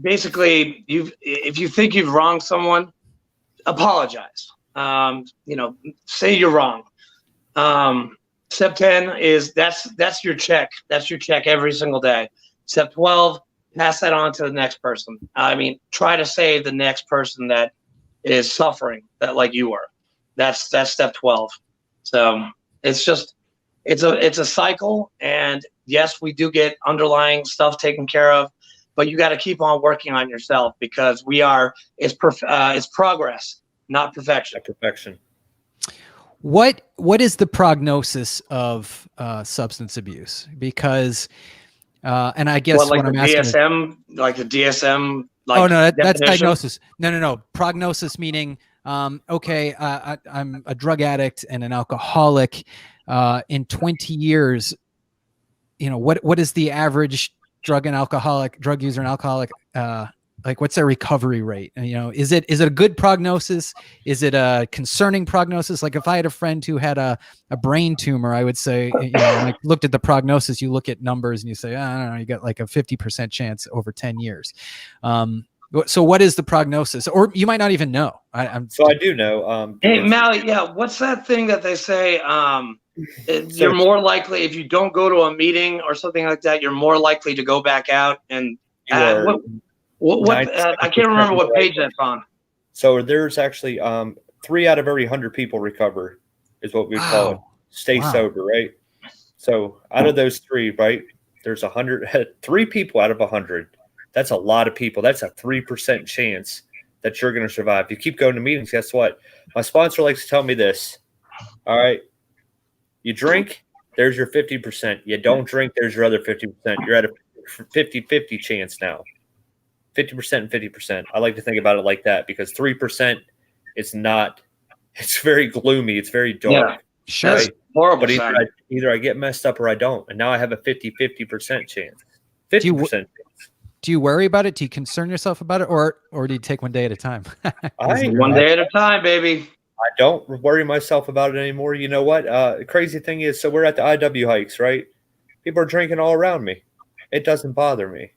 basically, if you think you've wronged someone, apologize. Say you're wrong. Step 10 is that's your check. That's your check every single day. Step 12, pass that on to the next person. Try to save the next person that is suffering that like you were. That's step 12. So it's a cycle, and yes, we do get underlying stuff taken care of, but you got to keep on working on yourself because it's progress, not perfection. Perfection. What is the prognosis of substance abuse? Because and I guess What, like what the I'm asking DSM, like the DSM, like oh no, that's definition? diagnosis. No. Prognosis meaning, okay, I'm a drug addict and an alcoholic. In 20 years, what is the average drug user and alcoholic? Like, what's their recovery rate? And, is it a good prognosis? Is it a concerning prognosis? Like, if I had a friend who had a brain tumor, I would say, like, looked at the prognosis, you look at numbers and you say, I don't know, you got like a 50% chance over 10 years. So what is the prognosis? Or you might not even know. I do know. Hey, Mally, yeah, what's that thing that they say? You're more likely, if you don't go to a meeting or something like that, you're more likely to go back out. And I can't remember what page that's on. So there's actually 3 out of every 100 people recover, is what we call it. Stay sober, right? So out of those 3, right, there's 3 people out of 100. That's a lot of people. That's a 3% chance that you're going to survive. If you keep going to meetings, guess what? My sponsor likes to tell me this. All right. You drink, there's your 50%. You don't drink, there's your other 50%. You're at a 50-50 chance now. 50% and 50%. I like to think about it like that because 3% is not, it's very gloomy. It's very dark. Yeah, sure. Right? Horrible. But either I get messed up or I don't. And now I have a 50-50% chance. 50%. Do you worry about it? Do you concern yourself about it? Or do you take one day at a time? One day at a time, baby. I don't worry myself about it anymore. You know what? The crazy thing is, so we're at the IW hikes, right? People are drinking all around me. It doesn't bother me.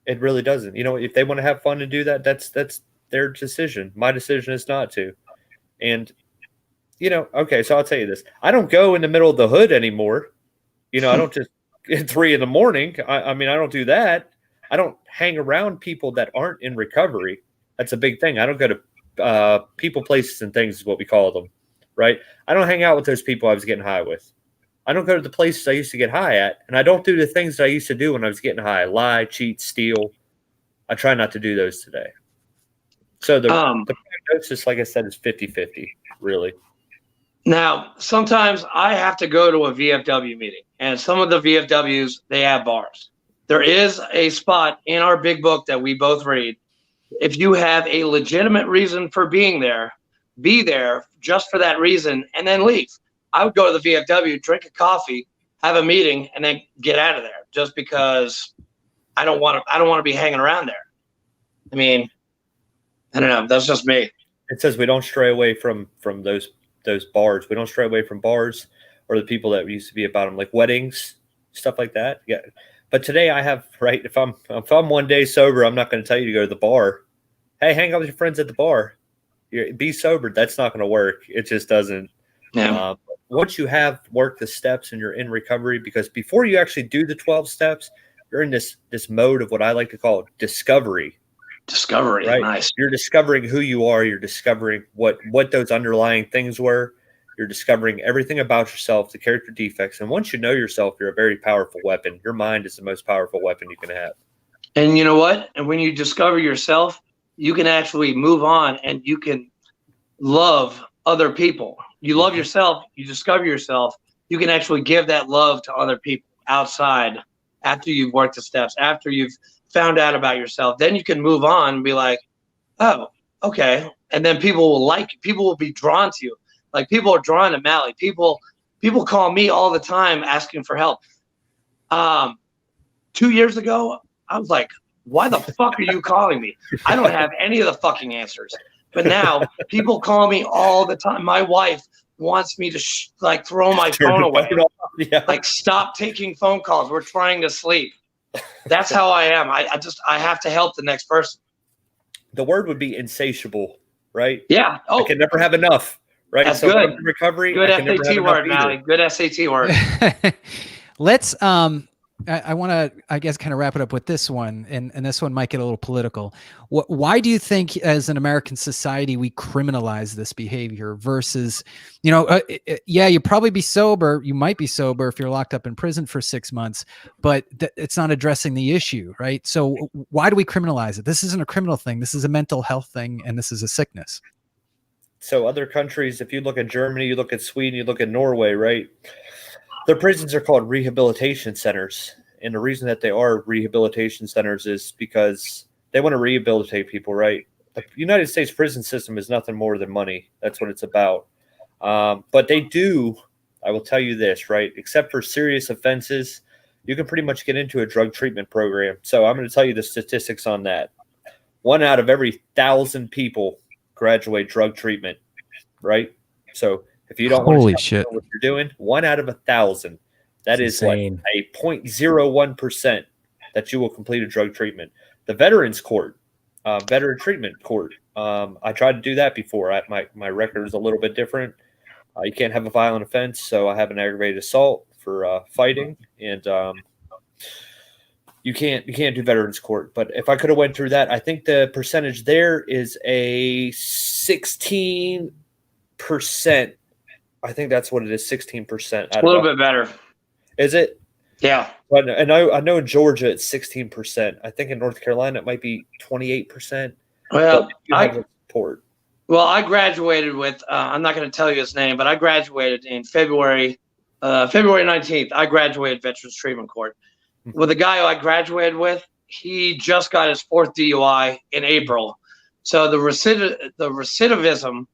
It really doesn't. If they want to have fun and do that, that's their decision. My decision is not to. And, okay, so I'll tell you this. I don't go in the middle of the hood anymore. I don't just at 3 a.m. I mean, I don't do that. I don't hang around people that aren't in recovery. That's a big thing. I don't go to people, places, and things is what we call them, right? I don't hang out with those people I was getting high with. I don't go to the places I used to get high at, and I don't do the things that I used to do when I was getting high. Lie, cheat, steal. I try not to do those today. So the prognosis, like I said, is 50-50, really. Now, sometimes I have to go to a VFW meeting, and some of the VFWs, they have bars. There is a spot in our big book that we both read. If you have a legitimate reason for being there, be there just for that reason, and then leave. I would go to the VFW, drink a coffee, have a meeting, and then get out of there. Just because I don't want to be hanging around there. I mean, I don't know. That's just me. It says we don't stray away from those bars. We don't stray away from bars or the people that used to be about them, like weddings, stuff like that. Yeah. But today I have, right, if I'm 1 day sober, I'm not going to tell you to go to the bar. Hey, hang out with your friends at the bar. Be sober. That's not going to work. It just doesn't. Yeah. Once you have worked the steps and you're in recovery, because before you actually do the 12 steps, you're in this mode of what I like to call discovery. Discovery, right? Nice. You're discovering who you are. You're discovering what those underlying things were. You're discovering everything about yourself, the character defects. And once you know yourself, you're a very powerful weapon. Your mind is the most powerful weapon you can have. And you know what? And when you discover yourself, you can actually move on and you can love other people. You love yourself, you discover yourself, you can actually give that love to other people outside after you've worked the steps, after you've found out about yourself. Then you can move on and be like, oh, okay. And then people will be drawn to you. Like, people are drawn to Mally. People call me all the time asking for help. 2 years ago, I was like, why the fuck are you calling me? I don't have any of the fucking answers. But now people call me all the time. My wife wants me to throw my phone away. Yeah. Like, stop taking phone calls. We're trying to sleep. That's how I am. I have to help the next person. The word would be insatiable, right? Yeah. Oh, I can never have enough. Right. That's so good. Recovery. Good SAT word, Mally. Good SAT word. Let's I want to, I guess, kind of wrap it up with this one, and this one might get a little political. Why do you think, as an American society, we criminalize this behavior versus, yeah, you probably be sober, you might be sober if you're locked up in prison for 6 months, but it's not addressing the issue, right? So why do we criminalize it? This isn't a criminal thing. This is a mental health thing, and this is a sickness. So other countries, if you look at Germany, you look at Sweden, you look at Norway, right? Their prisons are called rehabilitation centers. And the reason that they are rehabilitation centers is because they want to rehabilitate people, right? The United States prison system is nothing more than money. That's what it's about. But they do, I will tell you this, right? Except for serious offenses, you can pretty much get into a drug treatment program. So I'm going to tell you the statistics on that. 1 out of every 1,000 people graduate drug treatment, right? So if you don't want Holy to shit. know what you're doing, 1 out of 1,000. That It's is like insane. a 0.01% that you will complete a drug treatment. The Veterans Court, Veteran Treatment Court. I tried to do that before. My record is a little bit different. You can't have a violent offense, so I have an aggravated assault for fighting, and you can't do Veterans Court. But if I could have went through that, I think the percentage there is a 16%. I think that's what it is, 16%. A little bit better. Is it? Yeah. And I know in Georgia it's 16%. I think in North Carolina it might be 28%. Well, support. I graduated with. I'm not going to tell you his name, but I graduated in February 19th. I graduated Veterans Treatment Court. With the guy who I graduated with, he just got his 4th DUI in April. So the recidivism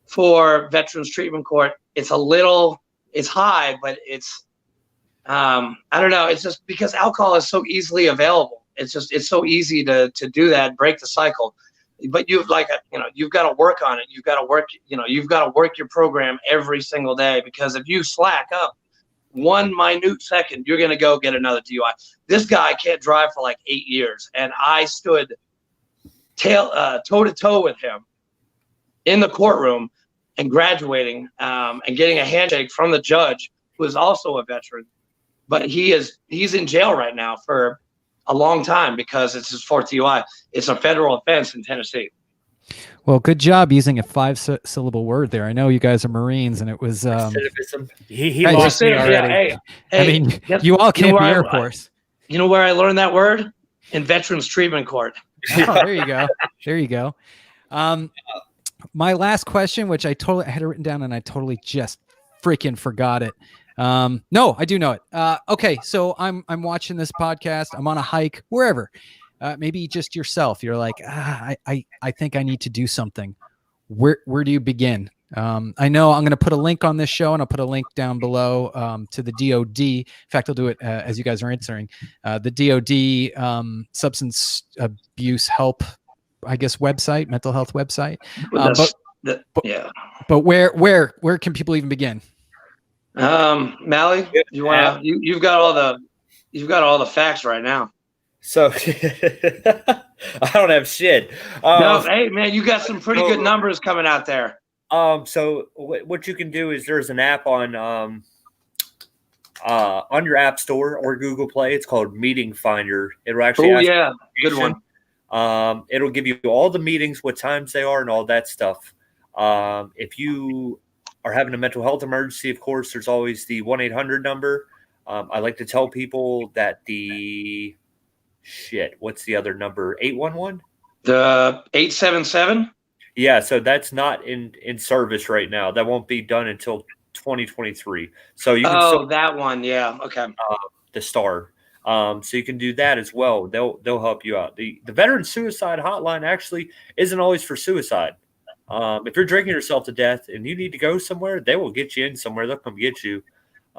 for Veterans Treatment Court, it's high, but it's. I don't know. It's just because alcohol is so easily available. It's so easy to do that, break the cycle. But you've got to work on it. You've got to work your program every single day, because if you slack up 1 minute second, you're going to go get another DUI. This guy can't drive for like 8 years. And I stood toe to toe with him in the courtroom and graduating and getting a handshake from the judge, who is also a veteran. But he's in jail right now for a long time because it's his 4th DUI. It's a federal offense in Tennessee. Well, good job using a 5-syllable word there. I know you guys are Marines, and it was. Recidivism. He Hey, lost me already. Yeah, I mean, you all can't be Air Force. You know where I learned that word? In Veterans Treatment Court. Oh, there you go. There you go. My last question, which I had it written down, and I totally just freaking forgot it. No, I do know it. Okay, so I'm watching this podcast. I'm on a hike, wherever. Maybe just yourself. You're like, I think I need to do something. Where do you begin? I know I'm going to put a link on this show, and I'll put a link down below to the DOD. In fact, I'll do it as you guys are answering. The DOD substance abuse help, I guess, website, mental health website. But where can people even begin? Mally, you've got all the facts right now. So I don't have shit. No, hey man, you got some pretty good numbers coming out there. So what you can do is there's an app on your App Store or Google Play. It's called Meeting Finder. It'll actually good one. It'll give you all the meetings, what times they are, and all that stuff. If you are having a mental health emergency, of course, there's always the 1-800 number. I like to tell people that what's the other number? 811? The 877? Yeah, so that's not in service right now. That won't be done until 2023. So you can that one, yeah, okay. The STAR. So you can do that as well. They'll help you out. The Veteran Suicide Hotline actually isn't always for suicide. If you're drinking yourself to death and you need to go somewhere, they will get you in somewhere. They'll come get you.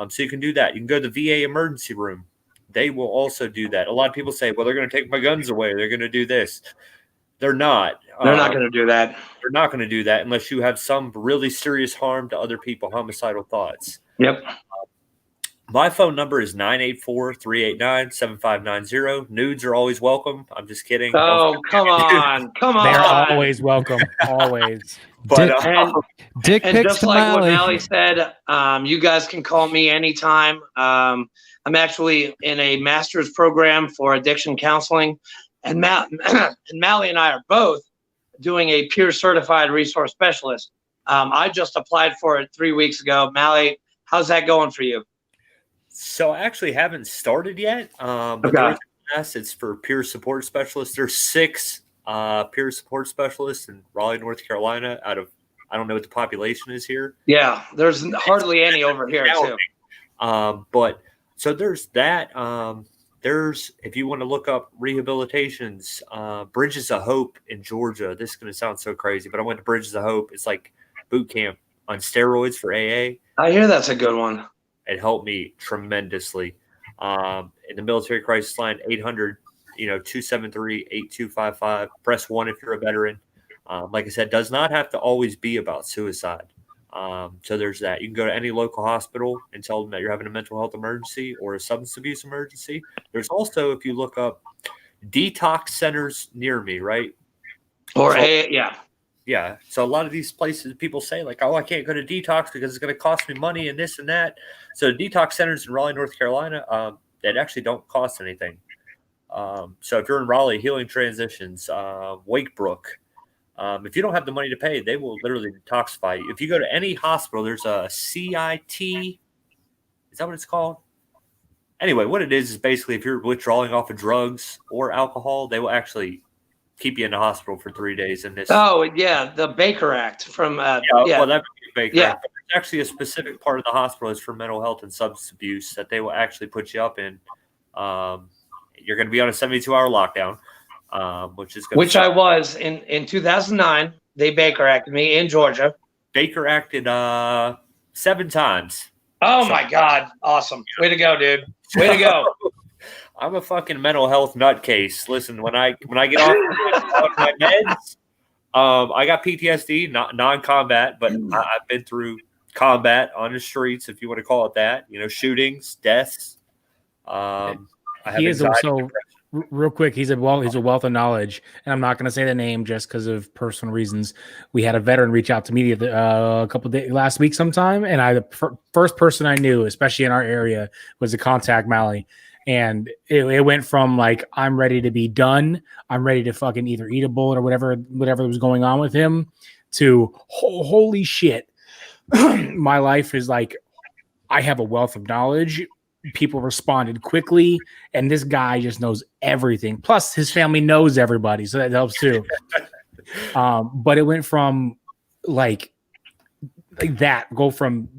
So you can do that. You can go to the VA emergency room. They will also do that. A lot of people say, well, they're going to take my guns away. They're going to do this. They're not. They're not going to do that. They're not going to do that unless you have some really serious harm to other people, homicidal thoughts. Yep. My phone number is 984-389-7590. Nudes are always welcome. I'm just kidding. Oh, come on. Come on. They're always welcome. Always. But Dick and pics just to like what Mally. Mally said, you guys can call me anytime. I'm actually in a master's program for addiction counseling, and Mally and I are both doing a peer certified resource specialist. I just applied for it 3 weeks ago. Mally, how's that going for you? So I actually haven't started yet. But there is a class. It's for peer support specialists. There's 6 peer support specialists in Raleigh, North Carolina, out of I don't know what the population is here. Yeah, there's hardly any over here too. But so there's that. There's, if you want to look up rehabilitations, Bridges of Hope in Georgia. This is going to sound so crazy, but I went to Bridges of Hope. It's like boot camp on steroids for AA. I hear that's a good one. It helped me tremendously. In the military crisis line, 800, 273-8255. Press 1 if you're a veteran. Like I said, does not have to always be about suicide. So there's that. You can go to any local hospital and tell them that you're having a mental health emergency or a substance abuse emergency. There's also, if you look up detox centers near me, right? Or so, yeah. Yeah. So a lot of these places, people say like, oh, I can't go to detox because it's going to cost me money and this and that. So detox centers in Raleigh, North Carolina, that actually don't cost anything. So if you're in Raleigh, Healing Transitions, Wakebrook, if you don't have the money to pay, they will literally detoxify you. If you go to any hospital, there's a CIT. Is that what it's called? Anyway, what it is basically if you're withdrawing off of drugs or alcohol, they will actually keep you in the hospital for 3 days. In this. Oh yeah, the Baker Act from. Well, that would be Baker yeah. Act. But there's actually a specific part of the hospital is for mental health and substance abuse that they will actually put you up in. You're going to be on a 72-hour lockdown. Which I was in 2009. They Baker acted me in Georgia. Baker acted 7 times. Oh my God! Awesome, way to go, dude. Way to go. I'm a fucking mental health nutcase. Listen, when I get off my meds, I got PTSD, not non-combat, but I've been through combat on the streets, if you want to call it that. Shootings, deaths. I have anxiety, real quick, he's a wealth of knowledge, and I'm not going to say the name just because of personal reasons. We had a veteran reach out to me a couple of days last week sometime, and the first person I knew, especially in our area, was to contact Mally, and it went from like, I'm ready to be done, I'm ready to fucking either eat a bullet or whatever was going on with him, to holy shit, my life is like, I have a wealth of knowledge. People responded quickly, and this guy just knows everything. Plus, his family knows everybody, so that helps too. But it went from like that, go from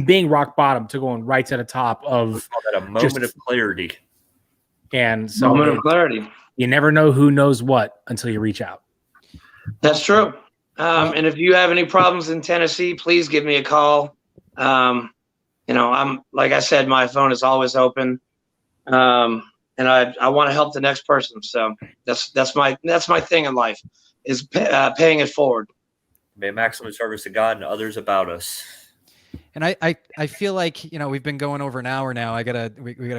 being rock bottom to going right to the top of a moment of clarity. And so, moment of clarity. You never know who knows what until you reach out. That's true. And if you have any problems in Tennessee, please give me a call. I'm, like I said, my phone is always open. And I want to help the next person. So that's my thing in life, is paying it forward. May maximum service to God and others about us. And I feel like, we've been going over an hour now. We gotta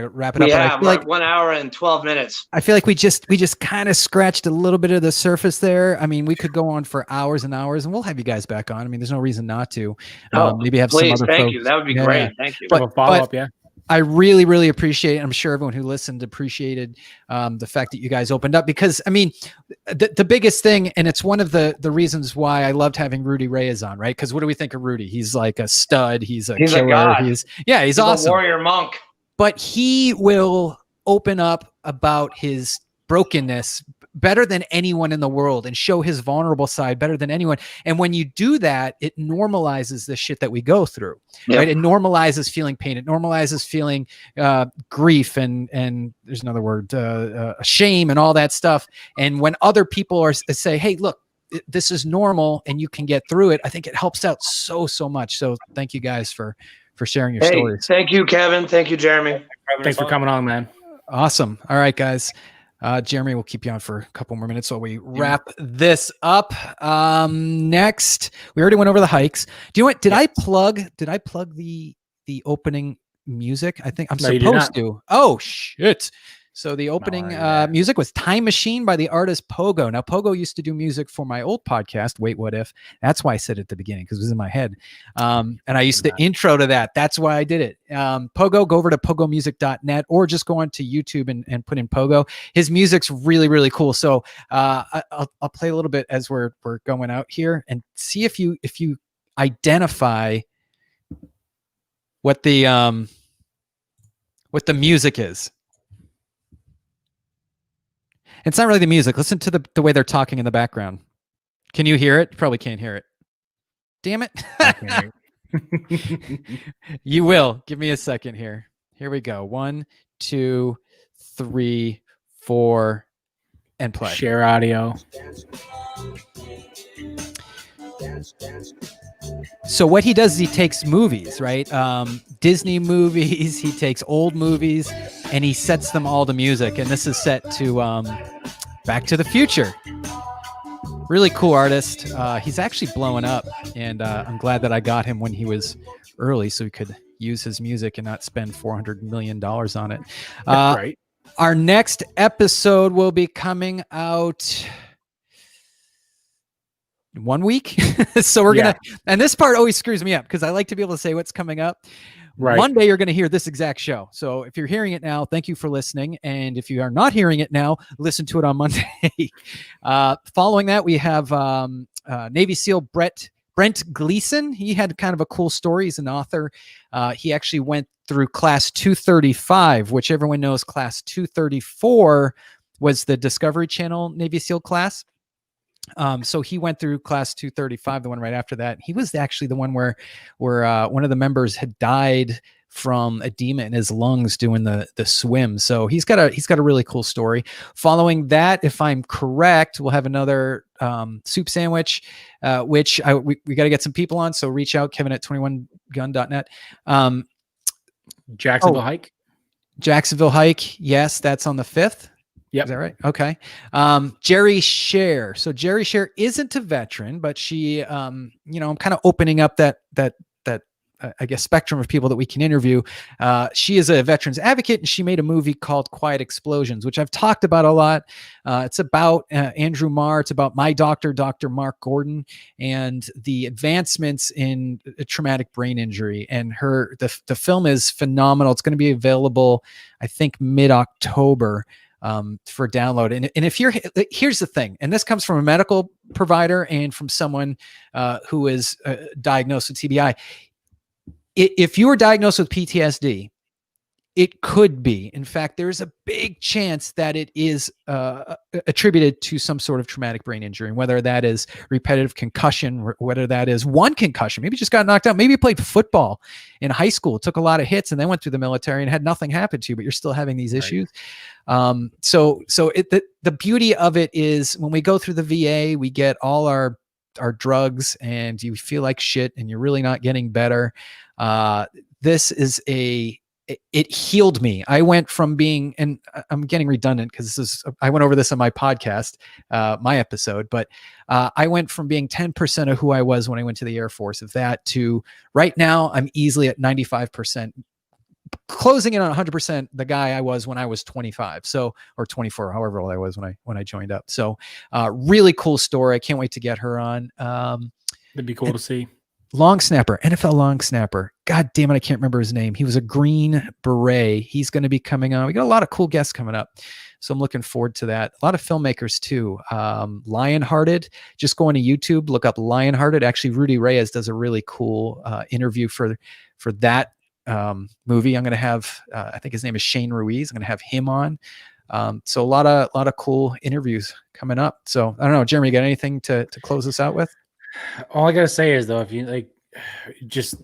wrap it up. Yeah, like 1 hour and 12 minutes. I feel like we just kind of scratched a little bit of the surface there. I mean, we could go on for hours and hours, and we'll have you guys back on. I mean, there's no reason not to. Maybe have please, some other thank folks. you. That would be great. Yeah. Thank you. But follow up, yeah. I really, really appreciate it. I'm sure everyone who listened appreciated the fact that you guys opened up, because I mean, the biggest thing, and it's one of the reasons why I loved having Rudy Reyes on, right? Because what do we think of Rudy? He's like a stud. He's killer. A god. He's awesome. A warrior monk. But he will open up about his brokenness better than anyone in the world, and show his vulnerable side better than anyone. And when you do that, it normalizes the shit that we go through, right? It normalizes feeling pain. It normalizes feeling grief and there's another word, shame and all that stuff. And when other people say, hey, look, this is normal and you can get through it, I think it helps out so much. So thank you guys for sharing your stories. Thank you, Kevin. Thank you, Jeremy. Thanks for coming on, man. Awesome. All right, guys. Jeremy, we'll keep you on for a couple more minutes while we wrap this up. Next, we already went over the hikes. Do you know what? Did I plug the opening music? I think I'm supposed to. Oh shit. So the opening music was Time Machine by the artist Pogo. Now, Pogo used to do music for my old podcast, Wait, What If? That's why I said it at the beginning, because it was in my head. And I used to intro to that. That's why I did it. Pogo, go over to pogomusic.net or just go on to YouTube and put in Pogo. His music's really, really cool. So I'll play a little bit as we're going out here and see if you identify what the music is. It's not really the music. Listen to the way they're talking in the background. Can you hear it? You probably can't hear it. Damn it. I can't wait. You will. Give me a second here. Here we go. 1, 2, 3, 4, and play. Share audio. So what he does is he takes movies, right? Disney movies. He takes old movies and he sets them all to music. And this is set to Back to the Future. Really cool artist. He's actually blowing up, and I'm glad that I got him when he was early so we could use his music and not spend $400 million on it. Right. Our next episode will be coming out in 1 week. So we're going to, and this part always screws me up because I like to be able to say what's coming up. Right. Monday, you're going to hear this exact show. So if you're hearing it now, thank you for listening. And if you are not hearing it now, listen to it on Monday. Following that, we have Navy SEAL Brent Gleason. He had kind of a cool story. He's an author. He actually went through Class 235, which everyone knows Class 234 was the Discovery Channel Navy SEAL class. So he went through Class 235, the one right after that. He was actually the one where one of the members had died from edema in his lungs doing the swim. So he's got a really cool story. Following that, if I'm correct, we'll have another soup sandwich, which we got to get some people on. So reach out, Kevin at 21gun.net. Jacksonville Hike. Jacksonville Hike. Yes, that's on the 5th. Yep. Is that right? Okay. Jerry Scher. So Jerry Scher isn't a veteran, but she, I'm kind of opening up that I guess spectrum of people that we can interview. She is a veterans advocate, and she made a movie called Quiet Explosions, which I've talked about a lot. It's about Andrew Marr. It's about my doctor, Dr. Mark Gordon, and the advancements in traumatic brain injury. And the film is phenomenal. It's going to be available, I think, mid-October. For download. And if here's the thing, and this comes from a medical provider and from someone who is diagnosed with TBI. If you were diagnosed with PTSD, it could be. In fact, there's a big chance that it is attributed to some sort of traumatic brain injury, and whether that is repetitive concussion, whether that is one concussion, maybe you just got knocked out, maybe you played football in high school, took a lot of hits, and then went through the military and had nothing happen to you, but you're still having these issues. So the beauty of it is when we go through the VA, we get all our drugs, and you feel like shit, and you're really not getting better. This is it healed me. I went from being, and I'm getting redundant because I went over this on my podcast, my episode, but I went from being 10% of who I was when I went to the Air Force of that to right now, I'm easily at 95%, closing in on 100% the guy I was when I was 25. So, or 24, however old I was when I joined up. So really cool story. I can't wait to get her on. That'd be cool to see. Long snapper, NFL long snapper. God damn it, I can't remember his name. He was a Green Beret. He's going to be coming on. We got a lot of cool guests coming up, so I'm looking forward to that. A lot of filmmakers too. Lionhearted. Just go on to YouTube, look up Lionhearted. Actually, Rudy Reyes does a really cool interview for that movie. I'm going to have, I think his name is Shane Ruiz. I'm going to have him on. So a lot of cool interviews coming up. So I don't know, Jeremy, you got anything to close us out with? All I gotta say is, though, if you just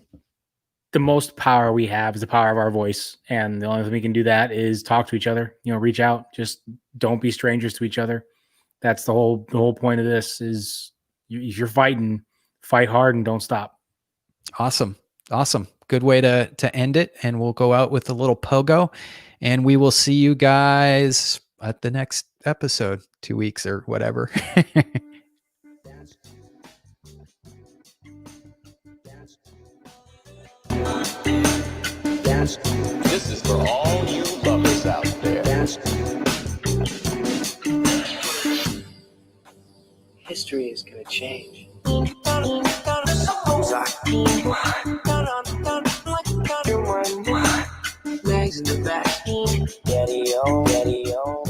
the most power we have is the power of our voice, and the only thing we can do that is talk to each other. Reach out. Just don't be strangers to each other. That's the whole point of this. Is if you're fighting, fight hard and don't stop. Awesome. Good way to end it, and we'll go out with a little pogo, and we will see you guys at the next episode, 2 weeks or whatever. This is for all you lovers out there. History is gonna change. Legs in the back. Daddy-o, daddy-o.